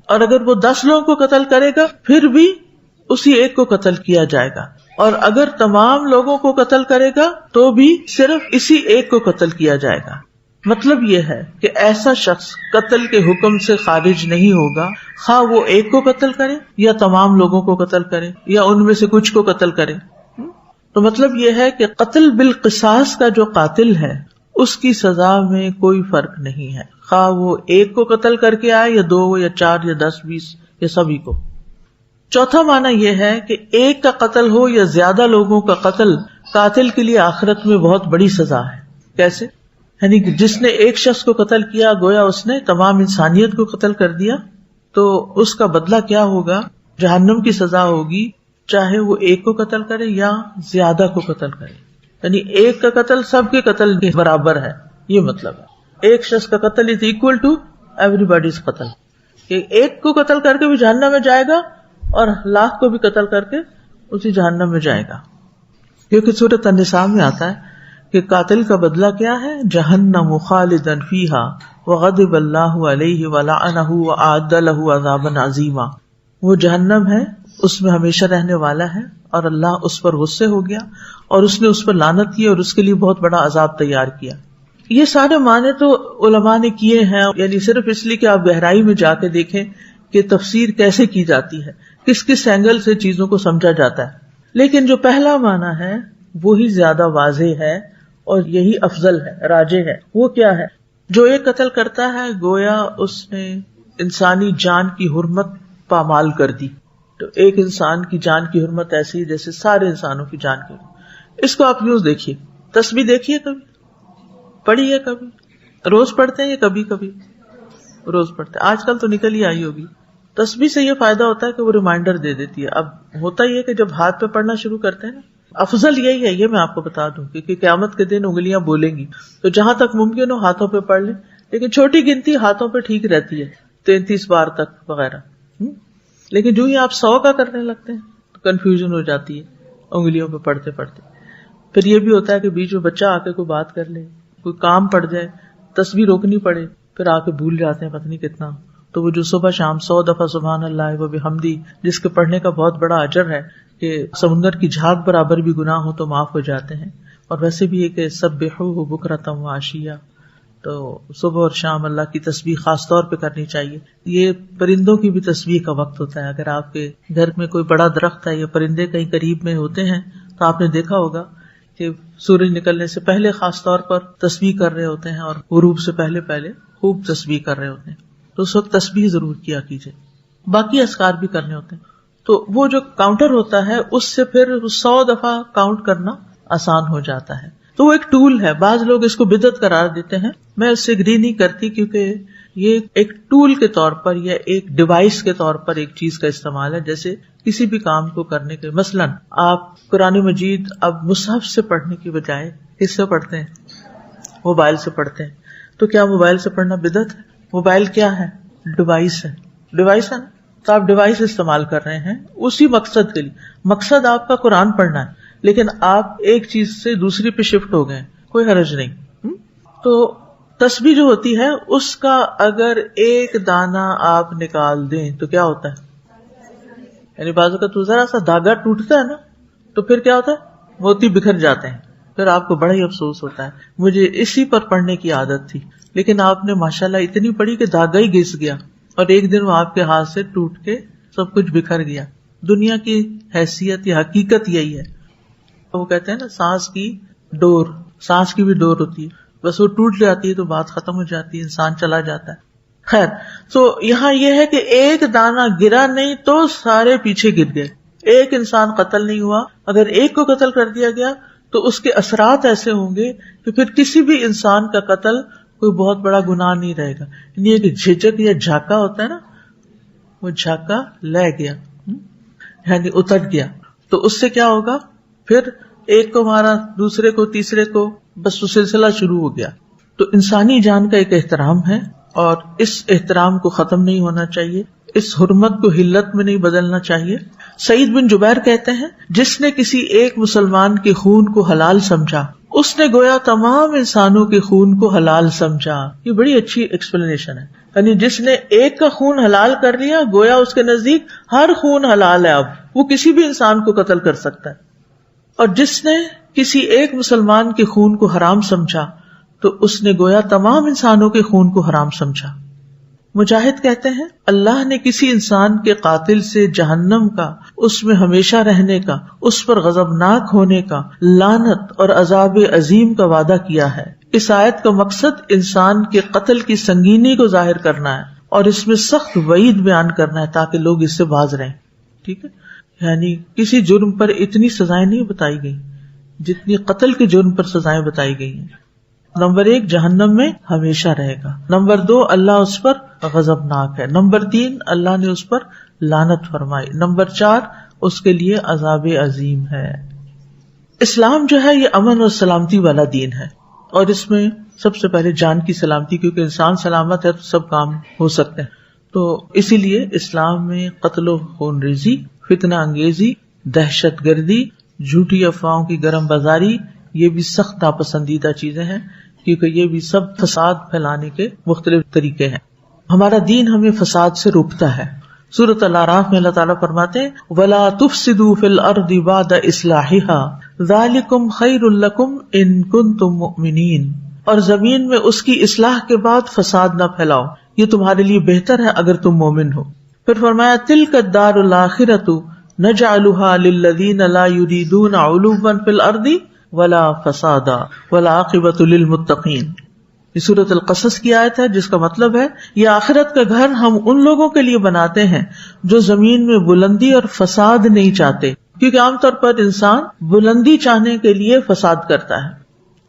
اور اگر وہ 10 لوگوں کو قتل کرے گا پھر بھی اسی ایک کو قتل کیا جائے گا، اور اگر تمام لوگوں کو قتل کرے گا تو بھی صرف اسی ایک کو قتل کیا جائے گا. مطلب یہ ہے کہ ایسا شخص قتل کے حکم سے خارج نہیں ہوگا، خواہ وہ ایک کو قتل کرے یا تمام لوگوں کو قتل کرے یا ان میں سے کچھ کو قتل کرے. تو مطلب یہ ہے کہ قتل بالقصاص کا جو قاتل ہے اس کی سزا میں کوئی فرق نہیں ہے، خواہ وہ ایک کو قتل کر کے آئے یا 2 یا 4 یا 10 20 یا سبھی کو. چوتھا معنی یہ ہے کہ ایک کا قتل ہو یا زیادہ لوگوں کا قتل قاتل کے لیے آخرت میں بہت بڑی سزا ہے. کیسے؟ یعنی کہ جس نے ایک شخص کو قتل کیا گویا اس نے تمام انسانیت کو قتل کر دیا، تو اس کا بدلہ کیا ہوگا؟ جہنم کی سزا ہوگی، چاہے وہ ایک کو قتل کرے یا زیادہ کو قتل کرے. یعنی ایک کا قتل سب کے قتل کے برابر ہے، یہ مطلب ہے ایک شخص کا قتل is equal to everybody's قتل، کہ ایک کو قتل کر کے بھی جہنم میں جائے گا اور 1,00,000 کو بھی قتل کر کے اسی جہنم میں جائے گا. کیونکہ سورۃ النساء میں آتا ہے کہ قاتل کا بدلہ کیا ہے؟ جہنم خالدا فیہا وغضب اللہ علیہ ولعنہ واعد له عذابا عظیما. وہ جہنم ہے، اس میں ہمیشہ رہنے والا ہے اور اللہ اس پر غصے ہو گیا اور اس نے اس پر لعنت کی اور اس کے لیے بہت بڑا عذاب تیار کیا. یہ سارے معنی تو علماء نے کیے ہیں، یعنی صرف اس لیے کہ آپ گہرائی میں جا کے دیکھیں کہ تفسیر کیسے کی جاتی ہے، کس کس اینگل سے چیزوں کو سمجھا جاتا ہے. لیکن جو پہلا معنی ہے وہی زیادہ واضح ہے اور یہی افضل ہے، راجح ہے. وہ کیا ہے؟ جو ایک قتل کرتا ہے گویا اس نے انسانی جان کی حرمت پامال کر دی. تو ایک انسان کی جان کی حرمت ایسی ہے جیسے سارے انسانوں کی جان کی حرمت. اس کو آپ یوں دیکھیے، تسبیح دیکھیے، کبھی پڑھی ہے؟ کبھی روز پڑھتے ہیں یا کبھی کبھی روز پڑھتے ہیں؟ آج کل تو نکل ہی آئی ہوگی. تسبیح سے یہ فائدہ ہوتا ہے کہ وہ ریمائنڈر دے دیتی ہے. اب ہوتا یہ کہ جب ہاتھ پہ پڑھنا شروع کرتے ہیں نا، افضل یہی ہے، یہ میں آپ کو بتا دوں، کیونکہ قیامت کے دن انگلیاں بولیں گی، تو جہاں تک ممکن ہو ہاتھوں پہ پڑھ لیں. لیکن چھوٹی گنتی ہاتھوں پہ ٹھیک رہتی ہے، 33 بار تک وغیرہ. لیکن جو ہی آپ 100 کا کرنے لگتے ہیں تو کنفیوژن ہو جاتی ہے انگلیوں پہ پڑھتے پڑھتے. پھر یہ بھی ہوتا ہے کہ بیچ میں بچہ آ کے کوئی بات کر لے، کوئی کام پڑ جائے، تسبیح روکنی پڑے، پھر آ کے بھول جاتے ہیں پتہ نہیں کتنا. تو وہ جو صبح شام 100 دفعہ سبحان اللہ و بحمدی، جس کے پڑھنے کا بہت بڑا اجر ہے کہ سمندر کی جھاگ برابر بھی گناہ ہو تو معاف ہو جاتے ہیں. اور ویسے بھی یہ کہ سبحوہ بکرۃ و عشیہ، تو صبح اور شام اللہ کی تسبیح خاص طور پہ کرنی چاہیے. یہ پرندوں کی بھی تسبیح کا وقت ہوتا ہے. اگر آپ کے گھر میں کوئی بڑا درخت ہے یا پرندے کہیں قریب میں ہوتے ہیں تو آپ نے دیکھا ہوگا کہ سورج نکلنے سے پہلے خاص طور پر تسبیح کر رہے ہوتے ہیں اور غروب سے پہلے خوب تسبیح کر رہے ہوتے ہیں. تو اس وقت تسبیح ضرور کیا کیجیے. باقی اذکار بھی کرنے ہوتے ہیں. تو وہ جو کاؤنٹر ہوتا ہے اس سے پھر 100 دفعہ کاؤنٹ کرنا آسان ہو جاتا ہے. تو وہ ایک ٹول ہے. بعض لوگ اس کو بدعت قرار دیتے ہیں. میں اس سے اگری نہیں کرتی کیونکہ یہ ایک ٹول کے طور پر یا ایک ڈیوائس کے طور پر ایک چیز کا استعمال ہے. جیسے کسی بھی کام کو کرنے کے مثلاً آپ قرآن مجید اب مصحف سے پڑھنے کی بجائے کس سے پڑھتے ہیں؟ موبائل سے پڑھتے ہیں. تو کیا موبائل سے پڑھنا بدعت ہے؟ موبائل کیا ہے؟ ڈیوائس ہے. ڈیوائس ہے نا. تو آپ ڈیوائس استعمال کر رہے ہیں اسی مقصد کے لیے. مقصد آپ کا قرآن پڑھنا ہے لیکن آپ ایک چیز سے دوسری پہ شفٹ ہو گئے. کوئی حرج نہیں. تو تسبیح جو ہوتی ہے اس کا اگر ایک دانہ آپ نکال دیں تو کیا ہوتا ہے؟ یعنی بعض اوقات تو ذرا سا دھاگا ٹوٹتا ہے نا تو پھر کیا ہوتا ہے؟ موتی بکھر جاتے ہیں. پھر آپ کو بڑا ہی افسوس ہوتا ہے. مجھے اسی پر پڑھنے کی عادت تھی لیکن آپ نے ماشاءاللہ اتنی پڑھی کہ دھاگا ہی گھس گیا اور ایک دن وہ آپ کے ہاتھ سے ٹوٹ کے سب کچھ بکھر گیا. دنیا کی حیثیت یا حقیقت یہی ہے. وہ کہتے ہیں نا سانس کی ڈور، سانس کی بھی ڈور ہوتی ہے، بس وہ ٹوٹ جاتی ہے تو بات ختم ہو جاتی ہے، انسان چلا جاتا ہے. خیر، تو یہاں یہ ہے کہ ایک دانہ گرا نہیں تو سارے پیچھے گر گئے. ایک انسان قتل نہیں ہوا. اگر ایک کو قتل کر دیا گیا تو اس کے اثرات ایسے ہوں گے کہ پھر کسی بھی انسان کا قتل کوئی بہت بڑا گناہ نہیں رہے گا. یعنی کہ جھجک یا جھاکا ہوتا ہے نا، وہ جھاکا لے گیا یعنی اتر گیا. تو اس سے کیا ہوگا؟ پھر ایک کو مارا، دوسرے کو، تیسرے کو، بس وہ سلسلہ شروع ہو گیا. تو انسانی جان کا ایک احترام ہے اور اس احترام کو ختم نہیں ہونا چاہیے. اس حرمت کو حلت میں نہیں بدلنا چاہیے. سعید بن جبیر کہتے ہیں جس نے کسی ایک مسلمان کے خون کو حلال سمجھا اس نے گویا تمام انسانوں کے خون کو حلال سمجھا. یہ بڑی اچھی ایکسپلینیشن ہے. یعنی جس نے ایک کا خون حلال کر لیا گویا اس کے نزدیک ہر خون حلال ہے. اب وہ کسی بھی انسان کو قتل کر سکتا ہے. اور جس نے کسی ایک مسلمان کے خون کو حرام سمجھا تو اس نے گویا تمام انسانوں کے خون کو حرام سمجھا. مجاہد کہتے ہیں اللہ نے کسی انسان کے قاتل سے جہنم کا، اس میں ہمیشہ رہنے کا، اس پر غضبناک ہونے کا، لعنت اور عذاب عظیم کا وعدہ کیا ہے. اس آیت کا مقصد انسان کے قتل کی سنگینی کو ظاہر کرنا ہے اور اس میں سخت وعید بیان کرنا ہے تاکہ لوگ اس سے باز رہیں. ٹھیک ہے، یعنی کسی جرم پر اتنی سزائیں نہیں بتائی گئی جتنی قتل کے جرم پر سزائیں بتائی گئی ہیں. نمبر 1 جہنم میں ہمیشہ رہے گا. نمبر 2 اللہ اس پر غضبناک ہے. نمبر 3 اللہ نے اس پر لعنت فرمائی. نمبر 4 اس کے لیے عذاب عظیم ہے. اسلام جو ہے یہ امن اور سلامتی والا دین ہے اور اس میں سب سے پہلے جان کی سلامتی، کیونکہ انسان سلامت ہے تو سب کام ہو سکتے ہیں. تو اسی لیے اسلام میں قتل و خون ریزی، فتنہ انگیزی، دہشت گردی، جھوٹی افواہوں کی گرم بازاری، یہ بھی سخت ناپسندیدہ چیزیں ہیں کیونکہ یہ بھی سب فساد پھیلانے کے مختلف طریقے ہیں. ہمارا دین ہمیں فساد سے روکتا ہے. سورۃ الاعراف میں اللہ تعالیٰ فرماتے ہیں وَلَا تُفْسِدُوا فِي الْأَرْضِ بَعْدَ إِصْلَاحِهَا ذَلِكُمْ خَيْرٌ لَكُمْ إِن كُنتُم مُؤْمِنِينَ. اور زمین میں اس کی اصلاح کے بعد فساد نہ پھیلاؤ، یہ تمہارے لیے بہتر ہے اگر تم مومن ہو. پھر فرمایا تِلْكَ الدَّارُ الْآخِرَةُ نَجْعَلُهَا لِلَّذِينَ لَا يُرِيدُونَ عُلُوًّا فِي الْأَرْضِ وَلَا فَسَادًا وَالْعَاقِبَةُ لِلْمُتَّقِينَ. یہ سورۃ القصص کی آیت ہے جس کا مطلب ہے یہ آخرت کا گھر ہم ان لوگوں کے لیے بناتے ہیں جو زمین میں بلندی اور فساد نہیں چاہتے، کیونکہ عام طور پر انسان بلندی چاہنے کے لیے فساد کرتا ہے،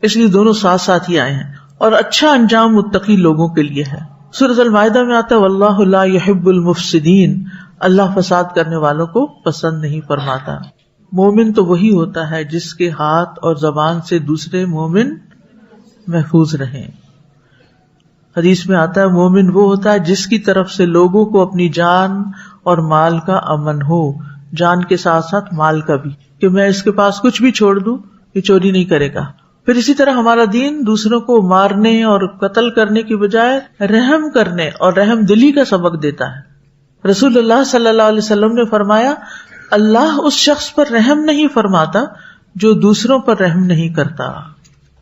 اس لیے دونوں ساتھ ساتھ ہی آئے ہیں. اور اچھا انجام متقی لوگوں کے لیے ہے. سورۃ المائدہ میں آتا ہے واللہ لا يحب المفسدین، اللہ فساد کرنے والوں کو پسند نہیں فرماتا. مومن تو وہی ہوتا ہے جس کے ہاتھ اور زبان سے دوسرے مومن محفوظ رہیں. حدیث میں آتا ہے مومن وہ ہوتا ہے جس کی طرف سے لوگوں کو اپنی جان اور مال کا امن ہو، جان کے ساتھ ساتھ مال کا بھی، کہ میں اس کے پاس کچھ بھی چھوڑ دوں یہ چوری نہیں کرے گا. پھر اسی طرح ہمارا دین دوسروں کو مارنے اور قتل کرنے کی بجائے رحم کرنے اور رحم دلی کا سبق دیتا ہے. رسول اللہ صلی اللہ علیہ وسلم نے فرمایا اللہ اس شخص پر رحم نہیں فرماتا جو دوسروں پر رحم نہیں کرتا.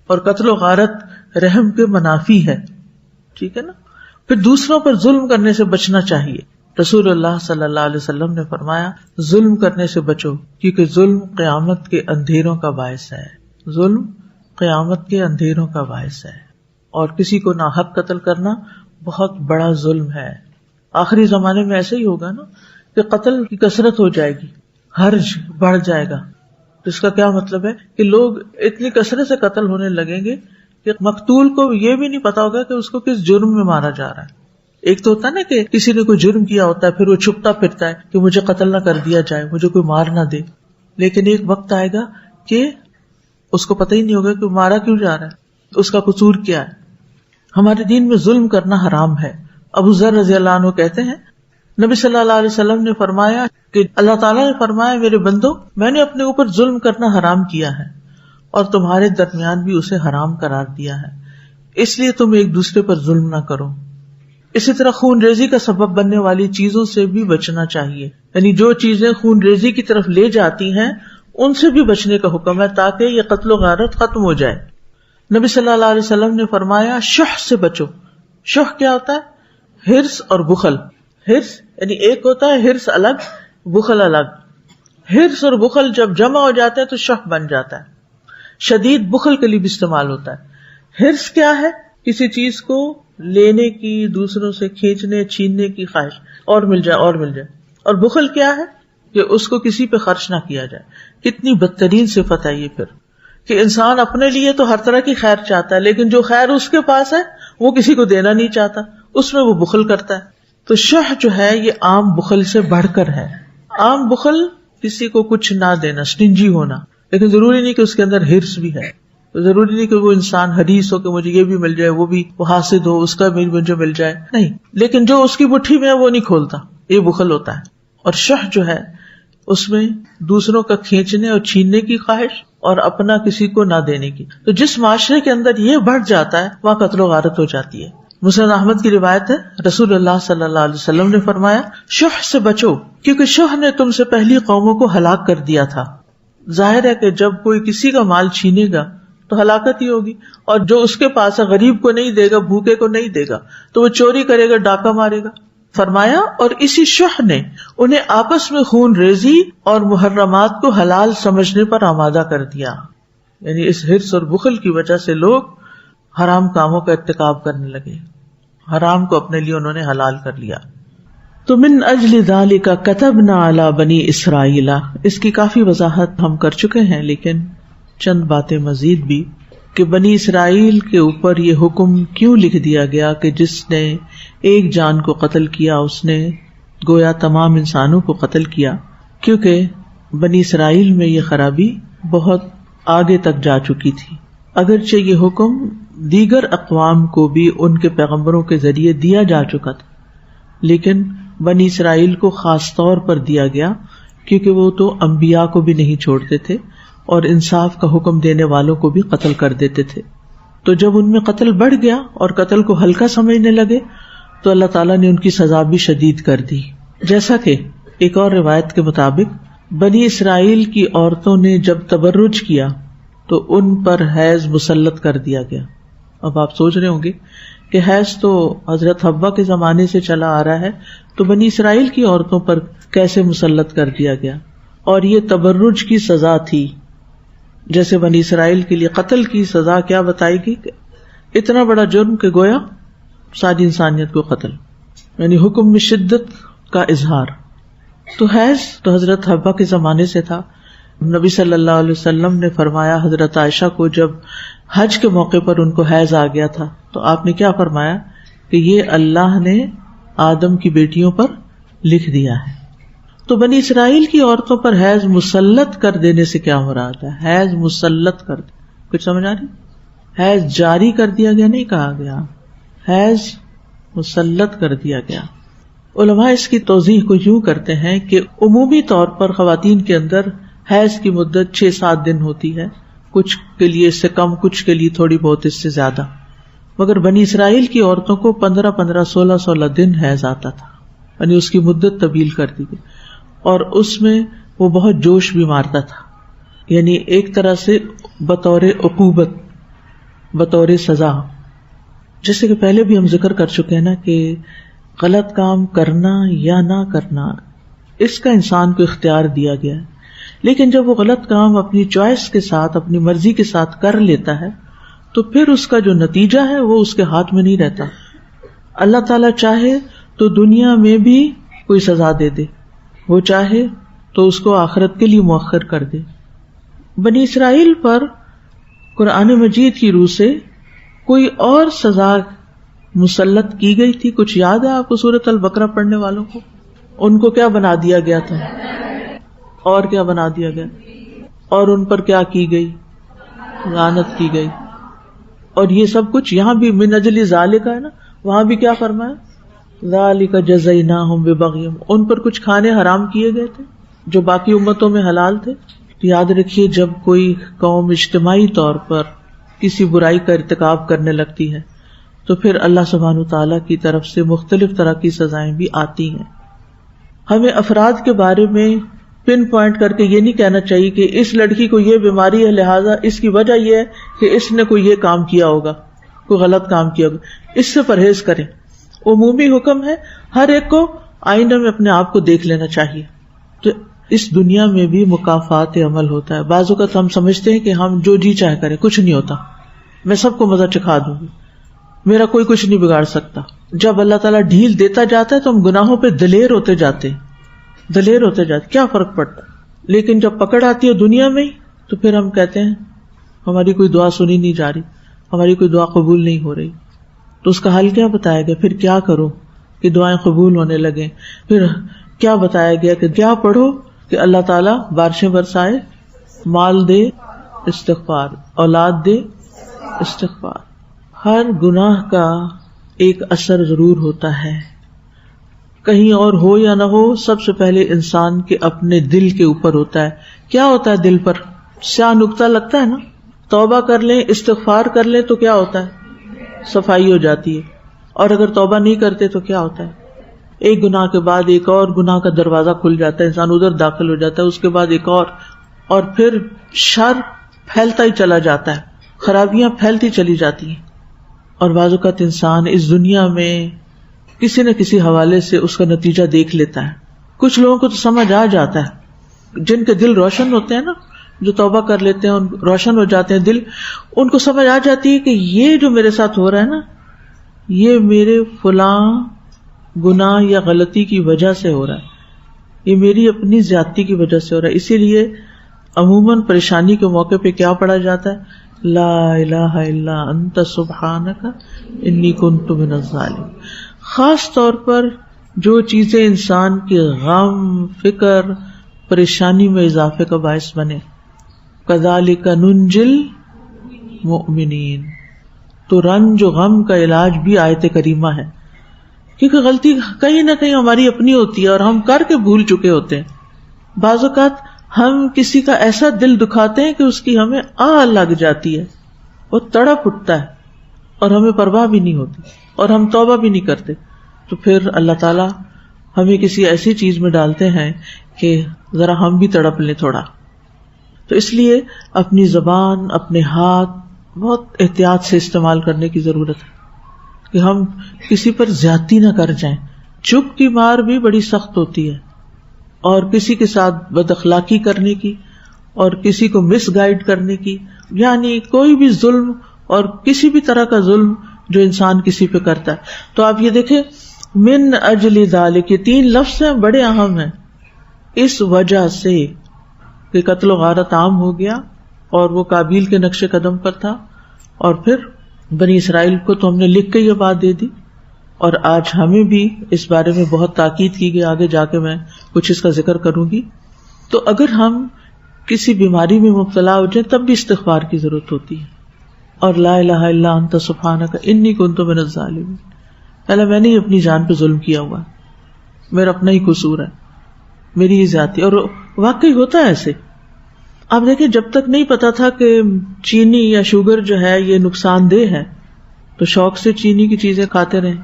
اور قتل و غارت رحم کے منافی ہے، ٹھیک ہے نا. پھر دوسروں پر ظلم کرنے سے بچنا چاہیے. رسول اللہ صلی اللہ علیہ وسلم نے فرمایا ظلم کرنے سے بچو، کیونکہ ظلم قیامت کے اندھیروں کا باعث ہے. ظلم قیامت کے اندھیروں کا باعث ہے، اور کسی کو ناحق قتل کرنا بہت بڑا ظلم ہے. آخری زمانے میں ایسے ہی ہوگا نا کہ قتل کی کثرت ہو جائے گی، حرج بڑھ جائے گا. تو اس کا کیا مطلب ہے کہ لوگ اتنی کثرت سے قتل ہونے لگیں گے کہ مقتول کو یہ بھی نہیں پتا ہوگا کہ اس کو کس جرم میں مارا جا رہا ہے. ایک تو ہوتا ہے نا کہ کسی نے کوئی جرم کیا ہوتا ہے، پھر وہ چھپتا پھرتا ہے کہ مجھے قتل نہ کر دیا جائے، مجھے کوئی مار نہ دے. لیکن ایک وقت آئے گا کہ اس کو پتہ ہی نہیں ہوگا کہ مارا کیوں جا رہا ہے، اس کا قصور کیا ہے. ہمارے دین میں ظلم کرنا حرام ہے. ابو ذر رضی اللہ عنہ کہتے ہیں نبی صلی اللہ علیہ وسلم نے فرمایا کہ اللہ تعالیٰ نے فرمایا میرے بندو میں نے اپنے اوپر ظلم کرنا حرام کیا ہے اور تمہارے درمیان بھی اسے حرام قرار دیا ہے، اس لیے تم ایک دوسرے پر ظلم نہ کرو. اسی طرح خون ریزی کا سبب بننے والی چیزوں سے بھی بچنا چاہیے، یعنی جو چیزیں خون ریزی کی طرف لے جاتی ہیں ان سے بھی بچنے کا حکم ہے تاکہ یہ قتل و غارت ختم ہو جائے. نبی صلی اللہ علیہ وسلم نے فرمایا شح سے بچو. شح کیا ہوتا ہے؟ ہرس اور بخل. ہرس یعنی ایک ہوتا ہے ہرس الگ، بخل الگ. ہرس اور بخل جب جمع ہو جاتے ہیں تو شح بن جاتا ہے. شدید بخل کے لیے بھی استعمال ہوتا ہے. ہرس کیا ہے؟ کسی چیز کو لینے کی، دوسروں سے کھینچنے چھیننے کی خواہش، اور مل جائے اور مل جائے. اور بخل کیا ہے؟ کہ اس کو کسی پہ خرچ نہ کیا جائے. کتنی بدترین صفت ہے یہ پھر، کہ انسان اپنے لیے تو ہر طرح کی خیر چاہتا ہے لیکن جو خیر اس کے پاس ہے وہ کسی کو دینا نہیں چاہتا، اس میں وہ بخل کرتا ہے. تو شح جو ہے یہ عام بخل سے بڑھ کر ہے. عام بخل کسی کو کچھ نہ دینا، سٹنجی ہونا، لیکن ضروری نہیں کہ اس کے اندر ہرس بھی ہے. ضروری نہیں کہ وہ انسان حریص ہو کہ مجھے یہ بھی مل جائے، وہ بھی، وہ حاسد ہو اس کا بھی مجھے مل جائے، نہیں. لیکن جو اس کی مٹھی میں ہے وہ نہیں کھولتا، یہ بخل ہوتا ہے. اور شح جو ہے اس میں دوسروں کا کھینچنے اور چھیننے کی خواہش اور اپنا کسی کو نہ دینے کی. تو جس معاشرے کے اندر یہ بڑھ جاتا ہے وہاں قتل و غارت ہو جاتی ہے. مسند احمد کی روایت ہے رسول اللہ صلی اللہ علیہ وسلم نے فرمایا شح سے بچو کیونکہ شح نے تم سے پہلی قوموں کو ہلاک کر دیا تھا. ظاہر ہے کہ جب کوئی کسی کا مال چھینے گا تو ہلاکت ہی ہوگی، اور جو اس کے پاس ہے غریب کو نہیں دے گا، بھوکے کو نہیں دے گا، تو وہ چوری کرے گا، ڈاکہ مارے گا. فرمایا اور اسی شح نے انہیں آپس میں خون ریزی اور محرمات کو حلال سمجھنے پر آمادہ کر دیا. یعنی اس حرص اور بخل کی وجہ سے لوگ حرام کاموں کا ارتکاب کرنے لگے، حرام کو اپنے لیے انہوں نے حلال کر لیا. تو من اجل ذالک کتبنا علی بنی اسرائیل، اس کی کافی وضاحت ہم کر چکے ہیں لیکن چند باتیں مزید بھی، کہ بنی اسرائیل کے اوپر یہ حکم کیوں لکھ دیا گیا کہ جس نے ایک جان کو قتل کیا اس نے گویا تمام انسانوں کو قتل کیا، کیونکہ بنی اسرائیل میں یہ خرابی بہت آگے تک جا چکی تھی. اگرچہ یہ حکم دیگر اقوام کو بھی ان کے پیغمبروں کے ذریعے دیا جا چکا تھا، لیکن بنی اسرائیل کو خاص طور پر دیا گیا کیونکہ وہ تو انبیاء کو بھی نہیں چھوڑتے تھے اور انصاف کا حکم دینے والوں کو بھی قتل کر دیتے تھے. تو جب ان میں قتل بڑھ گیا اور قتل کو ہلکا سمجھنے لگے تو اللہ تعالیٰ نے ان کی سزا بھی شدید کر دی. جیسا کہ ایک اور روایت کے مطابق بنی اسرائیل کی عورتوں نے جب تبرج کیا تو ان پر حیض مسلط کر دیا گیا. اب آپ سوچ رہے ہوں گے کہ حیض تو حضرت حوا کے زمانے سے چلا آ رہا ہے، تو بنی اسرائیل کی عورتوں پر کیسے مسلط کر دیا گیا؟ اور یہ تبرج کی سزا تھی. جیسے بنی اسرائیل کے لیے قتل کی سزا کیا بتائی گی، اتنا بڑا جرم کہ گویا ساری انسانیت کو قتل، یعنی حکم میں شدت کا اظہار. تو حیض تو حضرت حوا کے زمانے سے تھا. نبی صلی اللہ علیہ وسلم نے فرمایا حضرت عائشہ کو جب حج کے موقع پر ان کو حیض آ گیا تھا تو آپ نے کیا فرمایا کہ یہ اللہ نے آدم کی بیٹیوں پر لکھ دیا ہے. تو بنی اسرائیل کی عورتوں پر حیض مسلط کر دینے سے کیا مراد ہے؟ حیض مسلط کر دے، کچھ سمجھ آ رہی؟ حیض جاری کر دیا گیا نہیں کہا گیا، حیض مسلط کر دیا گیا. علماء اس کی توضیح کو یوں کرتے ہیں کہ عمومی طور پر خواتین کے اندر حیض کی مدت 6-7 دن ہوتی ہے، کچھ کے لیے اس سے کم، کچھ کے لیے تھوڑی بہت اس سے زیادہ. مگر بنی اسرائیل کی عورتوں کو 15-15 16 دن حیض آتا تھا، یعنی اس کی مدت طویل کر دی گئی. اور اس میں وہ بہت جوش بھی مارتا تھا، یعنی ایک طرح سے بطور عقوبت بطور سزا. جیسے کہ پہلے بھی ہم ذکر کر چکے ہیں نا کہ غلط کام کرنا یا نہ کرنا اس کا انسان کو اختیار دیا گیا ہے، لیکن جب وہ غلط کام اپنی چوائس کے ساتھ اپنی مرضی کے ساتھ کر لیتا ہے تو پھر اس کا جو نتیجہ ہے وہ اس کے ہاتھ میں نہیں رہتا. اللہ تعالیٰ چاہے تو دنیا میں بھی کوئی سزا دے دے، وہ چاہے تو اس کو آخرت کے لیے مؤخر کر دے. بنی اسرائیل پر قرآن مجید کی روح سے کوئی اور سزا مسلط کی گئی تھی. کچھ یاد ہے آپ کو سورۃ البقرہ پڑھنے والوں کو؟ ان کو کیا بنا دیا گیا تھا اور کیا بنا دیا گیا اور ان پر کیا کی گئی؟ لعنت کی گئی. اور یہ سب کچھ یہاں بھی من اجل ذالک ہے نا، وہاں بھی کیا فرمایا؟ ذالک جزیناہم ببغیہم، ان پر کچھ کھانے حرام کیے گئے تھے جو باقی امتوں میں حلال تھے. یاد رکھیے جب کوئی قوم اجتماعی طور پر کسی برائی کا ارتکاب کرنے لگتی ہے تو پھر اللہ سبحانہ وتعالیٰ کی طرف سے مختلف طرح کی سزائیں بھی آتی ہیں. ہمیں افراد کے بارے میں پن پوائنٹ کر کے یہ نہیں کہنا چاہیے کہ اس لڑکی کو یہ بیماری ہے لہٰذا اس کی وجہ یہ ہے کہ اس نے کوئی یہ کام کیا ہوگا، کوئی غلط کام کیا ہوگا. اس سے پرہیز کریں. عمومی حکم ہے ہر ایک کو آئینہ میں اپنے آپ کو دیکھ لینا چاہیے. تو اس دنیا میں بھی مکافات عمل ہوتا ہے. بعض اوقات ہم سمجھتے ہیں کہ ہم جو جی چاہے کریں، کچھ نہیں ہوتا، میں سب کو مزہ چکھا دوں گی، میرا کوئی کچھ نہیں بگاڑ سکتا. جب اللہ تعالیٰ ڈھیل دیتا جاتا ہے تو ہم گناہوں پہ دلیر ہوتے جاتے ہیں، دلیر ہوتے جاتے، کیا فرق پڑتا. لیکن جب پکڑ آتی ہے دنیا میں تو پھر ہم کہتے ہیں ہماری کوئی دعا سنی نہیں جا رہی، ہماری کوئی دعا قبول نہیں ہو رہی. تو اس کا حل کیا بتایا گیا؟ پھر کیا کرو کہ دعائیں قبول ہونے لگیں. پھر کیا بتایا گیا کہ کیا پڑھو کہ اللہ تعالیٰ بارشیں برسائے، مال دے استغفار، اولاد دے استغفار. ہر گناہ کا ایک اثر ضرور ہوتا ہے، کہیں اور ہو یا نہ ہو، سب سے پہلے انسان کے اپنے دل کے اوپر ہوتا ہے. کیا ہوتا ہے دل پر؟ سیاہ نقطہ لگتا ہے نا. توبہ کر لیں، استغفار کر لیں تو کیا ہوتا ہے؟ صفائی ہو جاتی ہے. اور اگر توبہ نہیں کرتے تو کیا ہوتا ہے؟ ایک گناہ کے بعد ایک اور گناہ کا دروازہ کھل جاتا ہے، انسان ادھر داخل ہو جاتا ہے، اس کے بعد ایک اور پھر شر پھیلتا ہی چلا جاتا ہے، خرابیاں پھیلتی چلی جاتی ہیں. اور بعض اوقات انسان اس دنیا میں کسی نہ کسی حوالے سے اس کا نتیجہ دیکھ لیتا ہے. کچھ لوگوں کو تو سمجھ آ جاتا ہے، جن کے دل روشن ہوتے ہیں نا، جو توبہ کر لیتے ہیں، روشن ہو جاتے ہیں دل، ان کو سمجھ آ جاتی ہے کہ یہ جو میرے ساتھ ہو رہا ہے نا، یہ میرے فلاں گناہ یا غلطی کی وجہ سے ہو رہا ہے، یہ میری اپنی زیادتی کی وجہ سے ہو رہا ہے. اسی لیے عموماً پریشانی کے موقع پہ کیا پڑھا جاتا ہے؟ لا الہ الا انت سبحانک انی کنت من الظالمین. خاص طور پر جو چیزیں انسان کے غم، فکر، پریشانی میں اضافے کا باعث بنے. کذالک ننجی المؤمنین. تو رنج و غم کا علاج بھی آیت کریمہ ہے، کیونکہ غلطی کہیں نہ کہیں ہماری اپنی ہوتی ہے اور ہم کر کے بھول چکے ہوتے ہیں. بعض اوقات ہم کسی کا ایسا دل دکھاتے ہیں کہ اس کی ہمیں آہ لگ جاتی ہے، وہ تڑپ اٹھتا ہے اور ہمیں پرواہ بھی نہیں ہوتی اور ہم توبہ بھی نہیں کرتے. تو پھر اللہ تعالیٰ ہمیں کسی ایسی چیز میں ڈالتے ہیں کہ ذرا ہم بھی تڑپ لیں تھوڑا. تو اس لیے اپنی زبان، اپنے ہاتھ بہت احتیاط سے استعمال کرنے کی ضرورت ہے کہ ہم کسی پر زیادتی نہ کر جائیں. چپ کی مار بھی بڑی سخت ہوتی ہے، اور کسی کے ساتھ بد اخلاقی کرنے کی اور کسی کو مس گائیڈ کرنے کی، یعنی کوئی بھی ظلم اور کسی بھی طرح کا ظلم جو انسان کسی پہ کرتا ہے. تو آپ یہ دیکھیں من اجل ذالک، یہ 3 لفظ ہیں، بڑے اہم ہیں. اس وجہ سے کہ قتل و غارت عام ہو گیا اور وہ قابیل کے نقش قدم پر تھا، اور پھر بنی اسرائیل کو تو ہم نے لکھ کے یہ بات دے دی، اور آج ہمیں بھی اس بارے میں بہت تاکید کی گئی. آگے جا کے میں کچھ اس کا ذکر کروں گی. تو اگر ہم کسی بیماری میں مبتلا ہو جائیں تب بھی استغفار کی ضرورت ہوتی ہے، اور لا الہ الا انت سبحانک انی کنت من الظالمین. اللہ میں نے اپنی جان پہ ظلم کیا ہوا، میرا اپنا ہی قصور ہے، میری ہی ذاتی. اور واقعی ہوتا ہے ایسے. آپ دیکھیں جب تک نہیں پتا تھا کہ چینی یا شوگر جو ہے یہ نقصان دہ ہے تو شوق سے چینی کی چیزیں کھاتے رہے،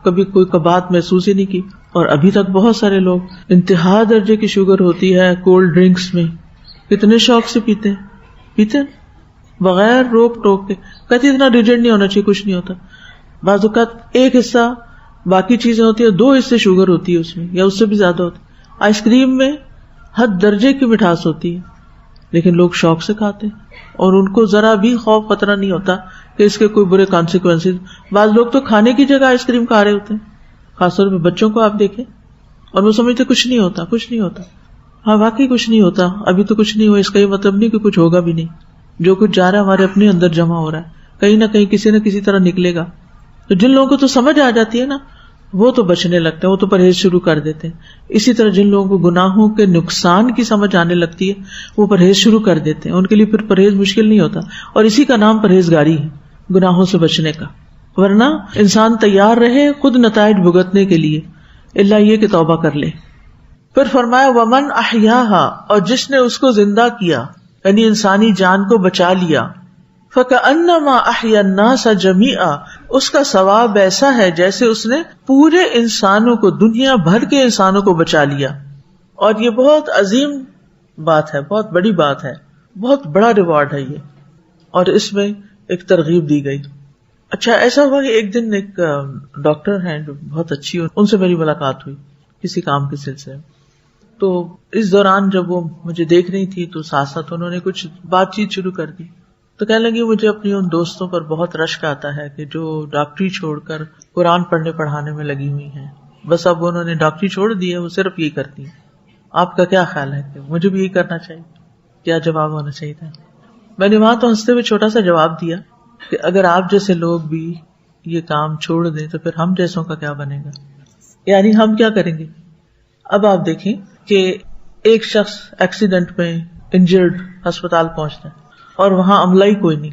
کبھی کوئی کبات محسوس ہی نہیں کی. اور ابھی تک بہت سارے لوگ انتہا درجے کی شوگر ہوتی ہے کولڈ ڈرنکس میں، کتنے شوق سے پیتے ہیں. بغیر روک ٹوک کے. کہتی اتنا ریجڈ نہیں ہونا چاہیے, کچھ نہیں ہوتا. بعض اوقات ایک حصہ باقی چیزیں ہوتی ہیں, 2 حصے شوگر ہوتی ہے اس میں یا اس سے بھی زیادہ ہوتی ہے. آئس کریم میں حد درجے کی مٹھاس ہوتی ہے, لیکن لوگ شوق سے کھاتے ہیں اور ان کو ذرا بھی خوف خطرہ نہیں ہوتا کہ اس کے کوئی برے کانسیکوینسز. بعض لوگ تو کھانے کی جگہ آئس کریم کھا رہے ہوتے ہیں, خاص طور پہ بچوں کو آپ دیکھیں, اور وہ سمجھتے کچھ نہیں ہوتا, کچھ نہیں ہوتا. ہاں واقعی کچھ نہیں ہوتا, ابھی تو کچھ نہیں ہوا, اس کا یہ مطلب نہیں کہ کچھ ہوگا بھی نہیں. جو کچھ جا رہا ہے ہمارے اپنے اندر جمع ہو رہا ہے, کہیں نہ کہیں کسی نہ کسی طرح نکلے گا. تو جن لوگوں کو تو سمجھ آ جاتی ہے نا, وہ تو بچنے لگتے ہیں, وہ تو پرہیز شروع کر دیتے ہیں. اسی طرح جن لوگوں کو گناہوں کے نقصان کی سمجھ آنے لگتی ہے, وہ پرہیز شروع کر دیتے ہیں. ان کے لیے پھر پرہیز مشکل نہیں ہوتا, اور اسی کا نام پرہیزگاری ہے, گناہوں سے بچنے کا. ورنہ انسان تیار رہے خود نتائج بھگتنے کے لیے, الا یہ کہ توبہ کر لے. پھر فرمایا ومن احیاہا, اور جس نے اس کو زندہ کیا, یعنی انسانی جان کو بچا لیا, فکأنما احیا الناس جمیعا, اس کا ثواب ایسا ہے جیسے اس نے پورے انسانوں کو, دنیا بھر کے انسانوں کو بچا لیا. اور یہ بہت عظیم بات ہے, بہت بڑی بات ہے, بہت بڑا ریوارڈ ہے یہ, اور اس میں ایک ترغیب دی گئی. اچھا ایسا ہوا کہ ایک دن ایک ڈاکٹر ہیں جو بہت اچھی, ان سے میری ملاقات ہوئی کسی کام کے سلسلے میں. تو اس دوران جب وہ مجھے دیکھ رہی تھی تو ساتھ ساتھ انہوں نے کچھ بات چیت شروع کر دی. تو کہنے لگی مجھے اپنی ان دوستوں پر بہت رشک آتا ہے کہ جو ڈاکٹری چھوڑ کر قرآن پڑھنے پڑھانے میں لگی ہوئی ہیں. بس اب انہوں نے ڈاکٹری چھوڑ دی ہے, وہ صرف یہ کرتی ہیں. آپ کا کیا خیال ہے کہ مجھے بھی یہی کرنا چاہیے؟ کیا جواب ہونا چاہیے تھا؟ میں نے وہاں تو ہنستے ہوئے چھوٹا سا جواب دیا کہ اگر آپ جیسے لوگ بھی یہ کام چھوڑ دیں تو پھر ہم جیسوں کا کیا بنے گا, یعنی ہم کیا کریں گے. اب آپ دیکھیں کہ ایک شخص ایکسیڈنٹ میں انجرڈ ہسپتال پہنچتا ہے اور وہاں عملہ ہی کوئی نہیں,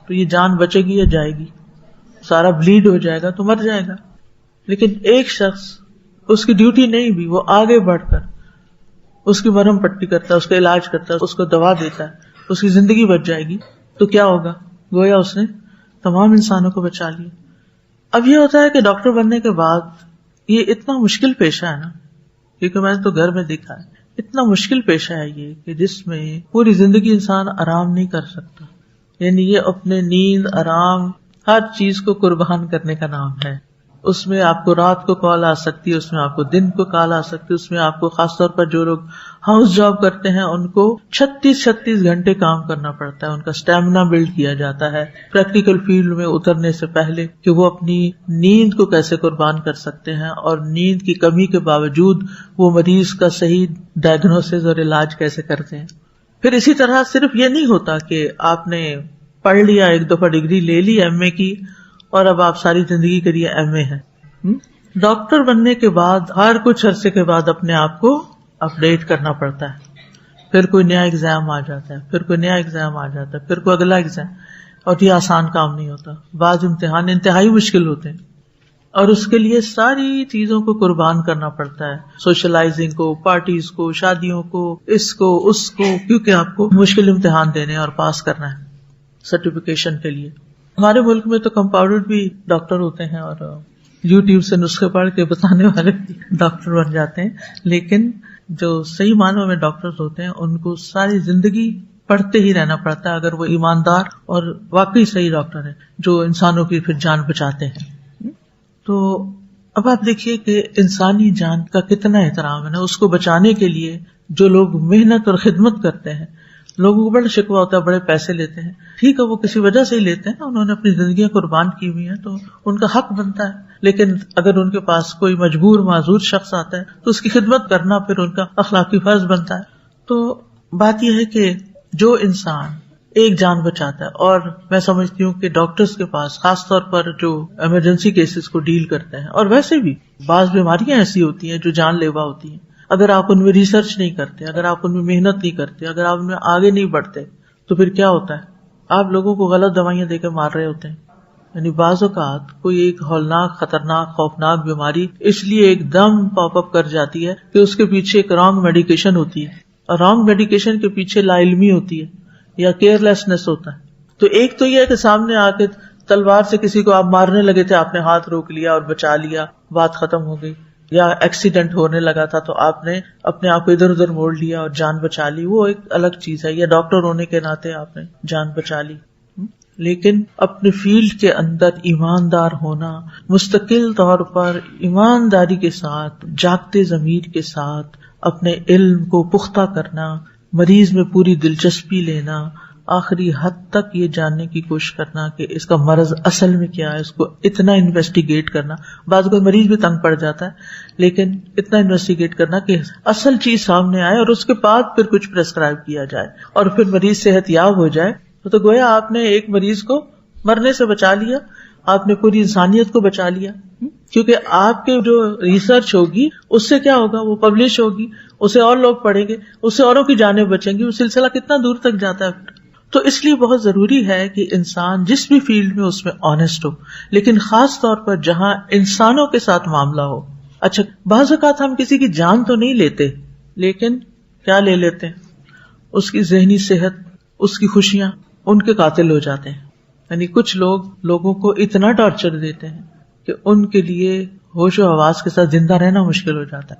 تو یہ جان بچے گی یا جائے گی؟ سارا بلیڈ ہو جائے گا تو مر جائے گا. لیکن ایک شخص, اس کی ڈیوٹی نہیں بھی, وہ آگے بڑھ کر اس کی مرہم پٹی کرتا ہے, اس کا علاج کرتا ہے, اس کو دوا دیتا ہے, اس کی زندگی بچ جائے گی. تو کیا ہوگا؟ گویا اس نے تمام انسانوں کو بچا لیا. اب یہ ہوتا ہے کہ ڈاکٹر بننے کے بعد یہ اتنا مشکل پیشہ ہے نا, کیونکہ میں نے تو گھر میں دیکھا ہے, اتنا مشکل پیشہ ہے یہ کہ جس میں پوری زندگی انسان آرام نہیں کر سکتا. یعنی یہ اپنے نیند, آرام, ہر چیز کو قربان کرنے کا نام ہے. اس میں آپ کو رات کو کال آ سکتی ہے, اس میں آپ کو دن کو کال آ سکتی ہے, اس میں آپ کو خاص طور پر جو لوگ ہاؤس جاب کرتے ہیں ان کو 36 گھنٹے کام کرنا پڑتا ہے. ان کا اسٹیمنا بلڈ کیا جاتا ہے پریکٹیکل فیلڈ میں اترنے سے پہلے کہ وہ اپنی نیند کو کیسے قربان کر سکتے ہیں, اور نیند کی کمی کے باوجود وہ مریض کا صحیح ڈائگنوسس اور علاج کیسے کرتے ہیں. پھر اسی طرح صرف یہ نہیں ہوتا کہ آپ نے پڑھ لیا, ایک دفعہ ڈگری لے لی ایم اے کی, اور اب آپ ساری زندگی کے لیے ایم اے ہے. ڈاکٹر بننے کے بعد ہر کچھ عرصے کے بعد اپنے آپ کو اپڈیٹ کرنا پڑتا ہے. پھر کوئی نیا ایگزام آ جاتا ہے, پھر کوئی نیا ایگزام آ جاتا ہے, پھر کوئی اگلا ایگزام, اور یہ آسان کام نہیں ہوتا. بعض امتحان انتہائی مشکل ہوتے ہیں, اور اس کے لیے ساری چیزوں کو قربان کرنا پڑتا ہے, سوشلائزنگ کو, پارٹیز کو, شادیوں کو, اس کو اس کو, کیونکہ آپ کو مشکل امتحان دینے اور پاس کرنا ہے سرٹیفکیشن کے لیے. ہمارے ملک میں تو کمپاؤنڈر بھی ڈاکٹر ہوتے ہیں, اور یوٹیوب سے نسخے پڑھ کے بتانے والے بھی ڈاکٹر بن جاتے ہیں. لیکن جو صحیح معنوں میں ڈاکٹر ہوتے ہیں ان کو ساری زندگی پڑھتے ہی رہنا پڑتا ہے, اگر وہ ایماندار اور واقعی صحیح ڈاکٹر ہیں جو انسانوں کی پھر جان بچاتے ہیں. تو اب آپ دیکھیے کہ انسانی جان کا کتنا احترام ہے نا. اس کو بچانے کے لیے جو لوگ محنت اور خدمت کرتے ہیں, لوگوں کو بڑا شکوہ ہوتا ہے بڑے پیسے لیتے ہیں. ٹھیک ہے وہ کسی وجہ سے ہی لیتے ہیں, انہوں نے اپنی زندگیاں قربان کی ہوئی ہیں تو ان کا حق بنتا ہے. لیکن اگر ان کے پاس کوئی مجبور معذور شخص آتا ہے تو اس کی خدمت کرنا پھر ان کا اخلاقی فرض بنتا ہے. تو بات یہ ہے کہ جو انسان ایک جان بچاتا ہے, اور میں سمجھتی ہوں کہ ڈاکٹرز کے پاس خاص طور پر جو ایمرجنسی کیسز کو ڈیل کرتے ہیں, اور ویسے بھی بعض بیماریاں ایسی ہوتی ہیں جو جان لیوا ہوتی ہیں, اگر آپ ان میں ریسرچ نہیں کرتے, اگر آپ ان میں محنت نہیں کرتے, اگر آپ ان میں آگے نہیں بڑھتے تو پھر کیا ہوتا ہے, آپ لوگوں کو غلط دوائیاں دے کے مار رہے ہوتے ہیں. یعنی بعض اوقات کوئی ایک ہولناک, خطرناک, خوفناک بیماری اس لیے ایک دم پاپ اپ کر جاتی ہے کہ اس کے پیچھے ایک رانگ میڈیکیشن ہوتی ہے, اور رانگ میڈیکیشن کے پیچھے لا علمی ہوتی ہے یا کیئر لیسنس ہوتا ہے. تو ایک تو یہ ہے کہ سامنے آ کے تلوار سے کسی کو آپ مارنے لگے تھے, آپ نے ہاتھ روک لیا اور بچا لیا, بات ختم ہو گئی. یا ایکسیڈنٹ ہونے لگا تھا تو آپ نے اپنے آپ کو ادھر ادھر موڑ لیا اور جان بچا لی، وہ ایک الگ چیز ہے، یا ڈاکٹر ہونے کے ناطے آپ نے جان بچا لی. لیکن اپنے فیلڈ کے اندر ایماندار ہونا، مستقل طور پر ایمانداری کے ساتھ، جاگتے ضمیر کے ساتھ اپنے علم کو پختہ کرنا، مریض میں پوری دلچسپی لینا، آخری حد تک یہ جاننے کی کوشش کرنا کہ اس کا مرض اصل میں کیا ہے، اس کو اتنا انویسٹیگیٹ کرنا. بعض کوئی مریض بھی تنگ پڑ جاتا ہے، لیکن اتنا انویسٹیگیٹ کرنا کہ اصل چیز سامنے آئے اور اس کے بعد پھر کچھ پرسکرائب کیا جائے اور پھر مریض صحت یاب ہو جائے. تو گویا آپ نے ایک مریض کو مرنے سے بچا لیا، آپ نے پوری انسانیت کو بچا لیا. کیونکہ آپ کے جو ریسرچ ہوگی اس سے کیا ہوگا، وہ پبلش ہوگی، اسے اور لوگ پڑھیں گے، اس سے اوروں کی جانیں بچیں گی، وہ سلسلہ کتنا دور تک جاتا ہے. تو اس لیے بہت ضروری ہے کہ انسان جس بھی فیلڈ میں اس میں آنےسٹ ہو، لیکن خاص طور پر جہاں انسانوں کے ساتھ معاملہ ہو. اچھا، بعض اوقات ہم کسی کی جان تو نہیں لیتے، لیکن کیا لے لیتے ہیں، اس کی ذہنی صحت، اس کی خوشیاں، ان کے قاتل ہو جاتے ہیں. یعنی کچھ لوگ لوگوں کو اتنا ٹارچر دیتے ہیں کہ ان کے لیے ہوش و حواس کے ساتھ زندہ رہنا مشکل ہو جاتا ہے.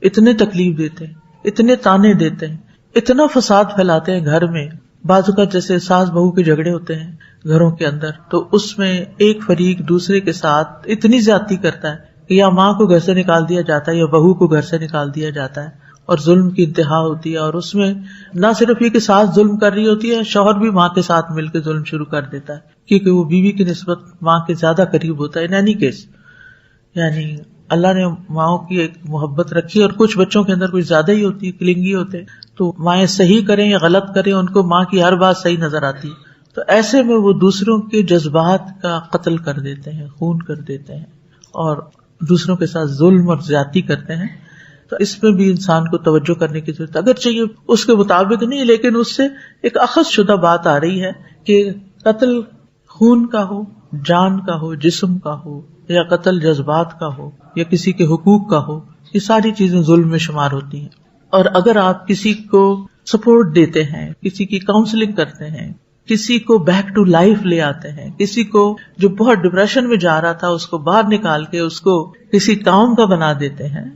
اتنے تکلیف دیتے ہیں، اتنے تانے دیتے ہیں، اتنا فساد پھیلاتے ہیں گھر میں. بعض اوقات جیسے ساس بہو کے جھگڑے ہوتے ہیں گھروں کے اندر، تو اس میں ایک فریق دوسرے کے ساتھ اتنی زیادتی کرتا ہے کہ یا ماں کو گھر سے نکال دیا جاتا ہے یا بہو کو گھر سے نکال دیا جاتا ہے، اور ظلم کی انتہا ہوتی ہے. اور اس میں نہ صرف یہ کہ ساس ظلم کر رہی ہوتی ہے، شوہر بھی ماں کے ساتھ مل کے ظلم شروع کر دیتا ہے، کیونکہ وہ بیوی کی نسبت ماں کے زیادہ قریب ہوتا ہے. ان اینی کیس یعنی اللہ نے ماؤں کی ایک محبت رکھی، اور کچھ بچوں کے اندر کچھ زیادہ ہی ہوتی ہے، کلنگی ہوتے، تو مائیں صحیح کریں یا غلط کریں ان کو ماں کی ہر بات صحیح نظر آتی ہے. تو ایسے میں وہ دوسروں کے جذبات کا قتل کر دیتے ہیں، خون کر دیتے ہیں، اور دوسروں کے ساتھ ظلم اور زیادتی کرتے ہیں. تو اس میں بھی انسان کو توجہ کرنے کی ضرورت ہے. اگرچہ یہ اس کے مطابق نہیں، لیکن اس سے ایک اخذ شدہ بات آ رہی ہے کہ قتل خون کا ہو، جان کا ہو، جسم کا ہو، یا قتل جذبات کا ہو، یا کسی کے حقوق کا ہو، یہ ساری چیزیں ظلم میں شمار ہوتی ہیں. اور اگر آپ کسی کو سپورٹ دیتے ہیں، کسی کی کاؤنسلنگ کرتے ہیں، کسی کو بیک ٹو لائف لے آتے ہیں، کسی کو جو بہت ڈپریشن میں جا رہا تھا اس کو باہر نکال کے اس کو کسی کام کا بنا دیتے ہیں،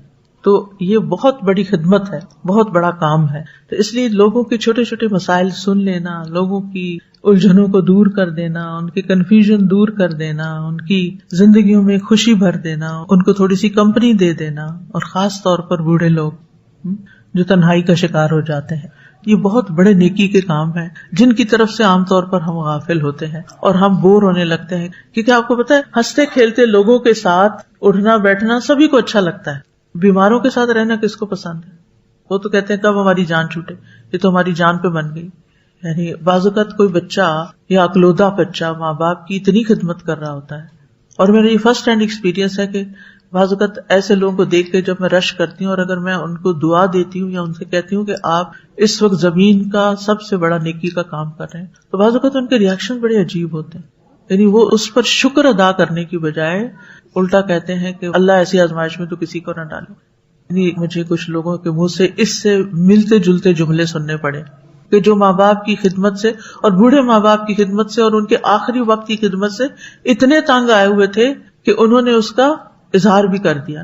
تو یہ بہت بڑی خدمت ہے، بہت بڑا کام ہے. تو اس لیے لوگوں کے چھوٹے چھوٹے مسائل سن لینا، لوگوں کی الجھنوں کو دور کر دینا، ان کے کنفیوژن دور کر دینا، ان کی زندگیوں میں خوشی بھر دینا، ان کو تھوڑی سی کمپنی دے دینا، اور خاص طور پر بوڑھے لوگ جو تنہائی کا شکار ہو جاتے ہیں، یہ بہت بڑے نیکی کے کام ہیں جن کی طرف سے عام طور پر ہم غافل ہوتے ہیں اور ہم بور ہونے لگتے ہیں. کیونکہ آپ کو پتا ہے، ہنستے کھیلتے لوگوں کے ساتھ اٹھنا بیٹھنا سبھی کو اچھا لگتا ہے. بیماروں کے ساتھ رہنا کس کو پسند ہے؟ وہ تو کہتے ہیں کب ہماری جان چھوٹے، یہ تو ہماری جان پہ بن گئی. یعنی بعض اوقات کوئی بچہ یا اکلوتا بچہ ماں باپ کی اتنی خدمت کر رہا ہوتا ہے. اور میرا یہ فرسٹ ہینڈ ایکسپیرینس ہے کہ بعض اوقات ایسے لوگوں کو دیکھ کے جب میں رش کرتی ہوں اور اگر میں ان کو دعا دیتی ہوں یا ان سے کہتی ہوں کہ آپ اس وقت زمین کا سب سے بڑا نیکی کا کام کر رہے ہیں، تو بعض اوقات ان کے ریئیکشن بڑے عجیب ہوتے ہیں. یعنی وہ اس پر شکر ادا کرنے کی بجائے الٹا کہتے ہیں کہ اللہ ایسی آزمائش میں تو کسی کو نہ ڈالے. یعنی مجھے کچھ لوگوں کے منہ سے اس سے ملتے جلتے جملے سننے پڑے کہ جو ماں باپ کی خدمت سے اور بوڑھے ماں باپ کی خدمت سے اور ان کے آخری وقت کی خدمت سے اتنے تنگ آئے ہوئے تھے کہ انہوں نے اس کا اظہار بھی کر دیا.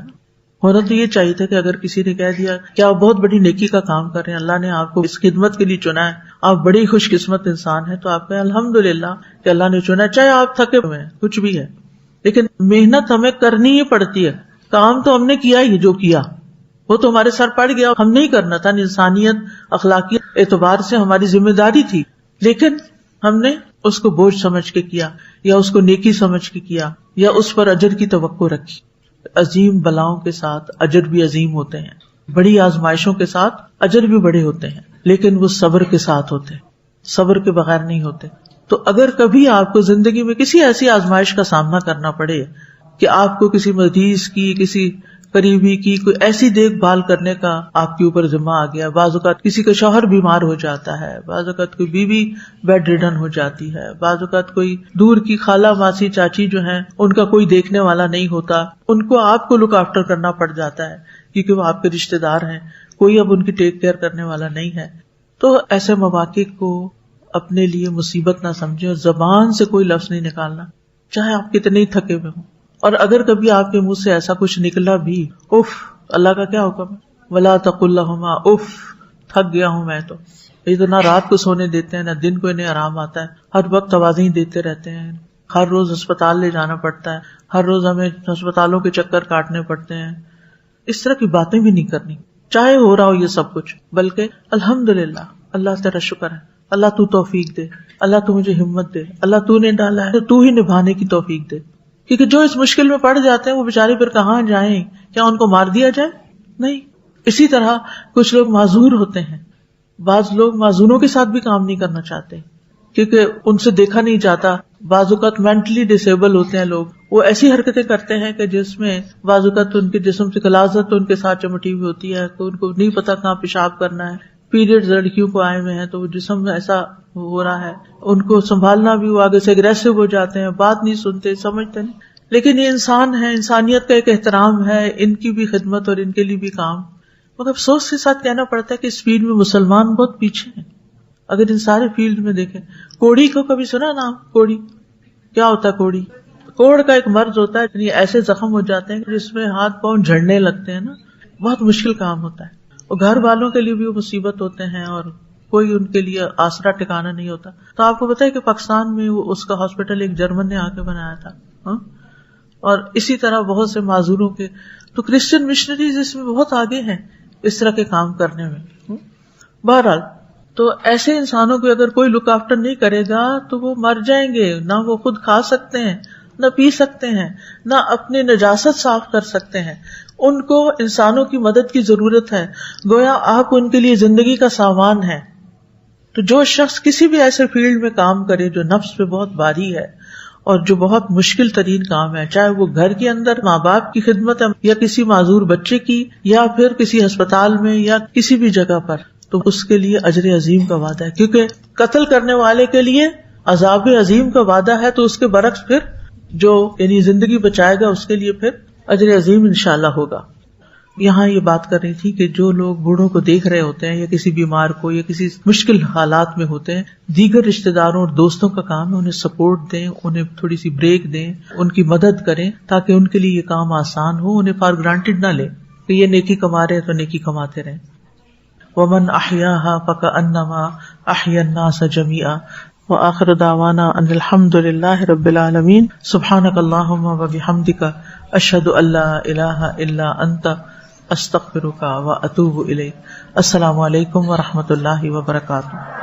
ہونا تو یہ چاہیے تھا کہ اگر کسی نے کہہ دیا کہ آپ بہت بڑی نیکی کا کام کر رہے ہیں، اللہ نے آپ کو اس خدمت کے لیے چنا ہے، آپ بڑی خوش قسمت انسان ہیں، تو آپ کہیں الحمدللہ کہ اللہ نے چنا ہے، چاہے آپ تھکے ہوئے ہیں، کچھ بھی ہے، لیکن محنت ہمیں کرنی ہی پڑتی ہے. کام تو ہم نے کیا ہی، جو کیا وہ تو ہمارے سر پڑ گیا، ہم نہیں کرنا تھا. انسانیت اخلاقی اعتبار سے ہماری ذمہ داری تھی، لیکن ہم نے اس کو بوجھ سمجھ کے کیا، یا اس کو نیکی سمجھ کے کیا، یا اس پر اجر کی توقع رکھی. عظیم بلاؤں کے ساتھ اجر بھی عظیم ہوتے ہیں، بڑی آزمائشوں کے ساتھ اجر بھی بڑے ہوتے ہیں، لیکن وہ صبر کے ساتھ ہوتے ہیں، صبر کے بغیر نہیں ہوتے. تو اگر کبھی آپ کو زندگی میں کسی ایسی آزمائش کا سامنا کرنا پڑے کہ آپ کو کسی مریض کی، کسی قریبی کی کوئی ایسی دیکھ بھال کرنے کا آپ کے اوپر ذمہ آ گیا، بعض اوقات کسی کا شوہر بیمار ہو جاتا ہے، بعض اوقات کوئی بیوی بیڈ ریڈن ہو جاتی ہے، بعض اوقات کوئی دور کی خالہ ماسی چاچی جو ہیں ان کا کوئی دیکھنے والا نہیں ہوتا، ان کو آپ کو لک آفٹر کرنا پڑ جاتا ہے کیونکہ وہ آپ کے رشتے دار ہیں، کوئی اب ان کی ٹیک کیئر کرنے والا نہیں ہے. تو ایسے مواقع کو اپنے لیے مصیبت نہ سمجھیں اور زبان سے کوئی لفظ نہیں نکالنا، چاہے آپ کتنے ہی تھکے ہوئے ہوں. اور اگر کبھی آپ کے منہ سے ایسا کچھ نکلا بھی، اف، اللہ کا کیا حکم ہے، ولا تقل لهما اف، تھک گیا ہوں میں تو. یہ تو نہ رات کو سونے دیتے ہیں نہ دن کو انہیں آرام آتا ہے، ہر وقت آوازیں دیتے رہتے ہیں، ہر روز اسپتال لے جانا پڑتا ہے، ہر روز ہمیں ہسپتالوں کے چکر کاٹنے پڑتے ہیں. اس طرح کی باتیں بھی نہیں کرنی چاہے ہو رہا ہو یہ سب کچھ، بلکہ الحمدللہ، اللہ تیرا شکر ہے، اللہ تو توفیق دے، اللہ تو مجھے ہمت دے، اللہ تو نے ڈالا ہے تو تو ہی نبھانے کی توفیق دے. کیونکہ جو اس مشکل میں پڑ جاتے ہیں وہ بیچارے پھر کہاں جائیں؟ کیا ان کو مار دیا جائے؟ نہیں. اسی طرح کچھ لوگ معذور ہوتے ہیں، بعض لوگ معذوروں کے ساتھ بھی کام نہیں کرنا چاہتے کیونکہ ان سے دیکھا نہیں جاتا. بعض اوقات مینٹلی ڈسیبل ہوتے ہیں لوگ، وہ ایسی حرکتیں کرتے ہیں کہ جس میں بعض اوقات ان کے جسم سے غلاظت تو ان کے ساتھ چمٹی ہوئی ہوتی ہے کہ ان کو نہیں پتا کہاں پیشاب کرنا ہے. پیریڈز لڑکیوں کو آئے ہوئے ہیں تو وہ جسم میں ایسا ہو رہا ہے، ان کو سنبھالنا بھی، وہ آگے سے اگریسو ہو جاتے ہیں، بات نہیں سنتے، سمجھتے نہیں. لیکن یہ انسان ہے، انسانیت کا ایک احترام ہے، ان کی بھی خدمت اور ان کے لیے بھی کام. مگر افسوس کے ساتھ کہنا پڑتا ہے کہ اس فیلڈ میں مسلمان بہت پیچھے ہیں. اگر ان سارے فیلڈ میں دیکھیں، کوڑی کو کبھی سنا نام؟ کوڑی کیا ہوتا ہے؟ کوڑی، کوڑ کا ایک مرض ہوتا ہے، یعنی ایسے زخم ہو جاتے ہیں جس میں ہاتھ پاؤں جھڑنے لگتے ہیں نا، بہت مشکل کام ہوتا ہے. اور گھر والوں کے لیے بھی وہ مصیبت ہوتے ہیں اور کوئی ان کے لیے آسرا ٹھکانا نہیں ہوتا. تو آپ کو پتا ہے کہ پاکستان میں اس کا ہاسپٹل ایک جرمن نے آ کے بنایا تھا، اور اسی طرح بہت سے معذوروں کے. تو کرسچن مشنریز اس میں بہت آگے ہیں اس طرح کے کام کرنے میں. بہرحال تو ایسے انسانوں کو اگر کوئی لک آفٹر نہیں کرے گا تو وہ مر جائیں گے. نہ وہ خود کھا سکتے ہیں، نہ پی سکتے ہیں، نہ اپنی نجاست صاف کر سکتے ہیں. ان کو انسانوں کی مدد کی ضرورت ہے، گویا آپ ان کے لیے زندگی کا سامان ہے. تو جو شخص کسی بھی ایسے فیلڈ میں کام کرے جو نفس پہ بہت بھاری ہے اور جو بہت مشکل ترین کام ہے، چاہے وہ گھر کے اندر ماں باپ کی خدمت ہے یا کسی معذور بچے کی یا پھر کسی ہسپتال میں یا کسی بھی جگہ پر، تو اس کے لیے اجر عظیم کا وعدہ ہے. کیونکہ قتل کرنے والے کے لیے عذاب عظیم کا وعدہ ہے، تو اس کے برعکس پھر جو یعنی زندگی بچائے گا اس کے لیے پھر اجر عظیم انشاءاللہ ہوگا. یہاں یہ بات کر رہی تھی کہ جو لوگ بوڑھوں کو دیکھ رہے ہوتے ہیں یا کسی بیمار کو یا کسی مشکل حالات میں ہوتے ہیں، دیگر رشتہ داروں اور دوستوں کا کام ہے انہیں سپورٹ دیں، انہیں تھوڑی سی بریک دیں، ان کی مدد کریں تاکہ ان کے لیے یہ کام آسان ہو. انہیں فار گرانٹیڈ نہ لیں کہ یہ نیکی کما رہے ہیں تو نیکی کماتے رہیں. ومن احیاها فکأنما احیا الناس جميعا وآخر دعوانا ان الحمد للہ رب العالمین. سبحانک اللہم وبحمدک اشہد ان لا الہ الا انت استغفرک واتوب الیک. السلام علیکم ورحمۃ اللہ وبرکاتہ.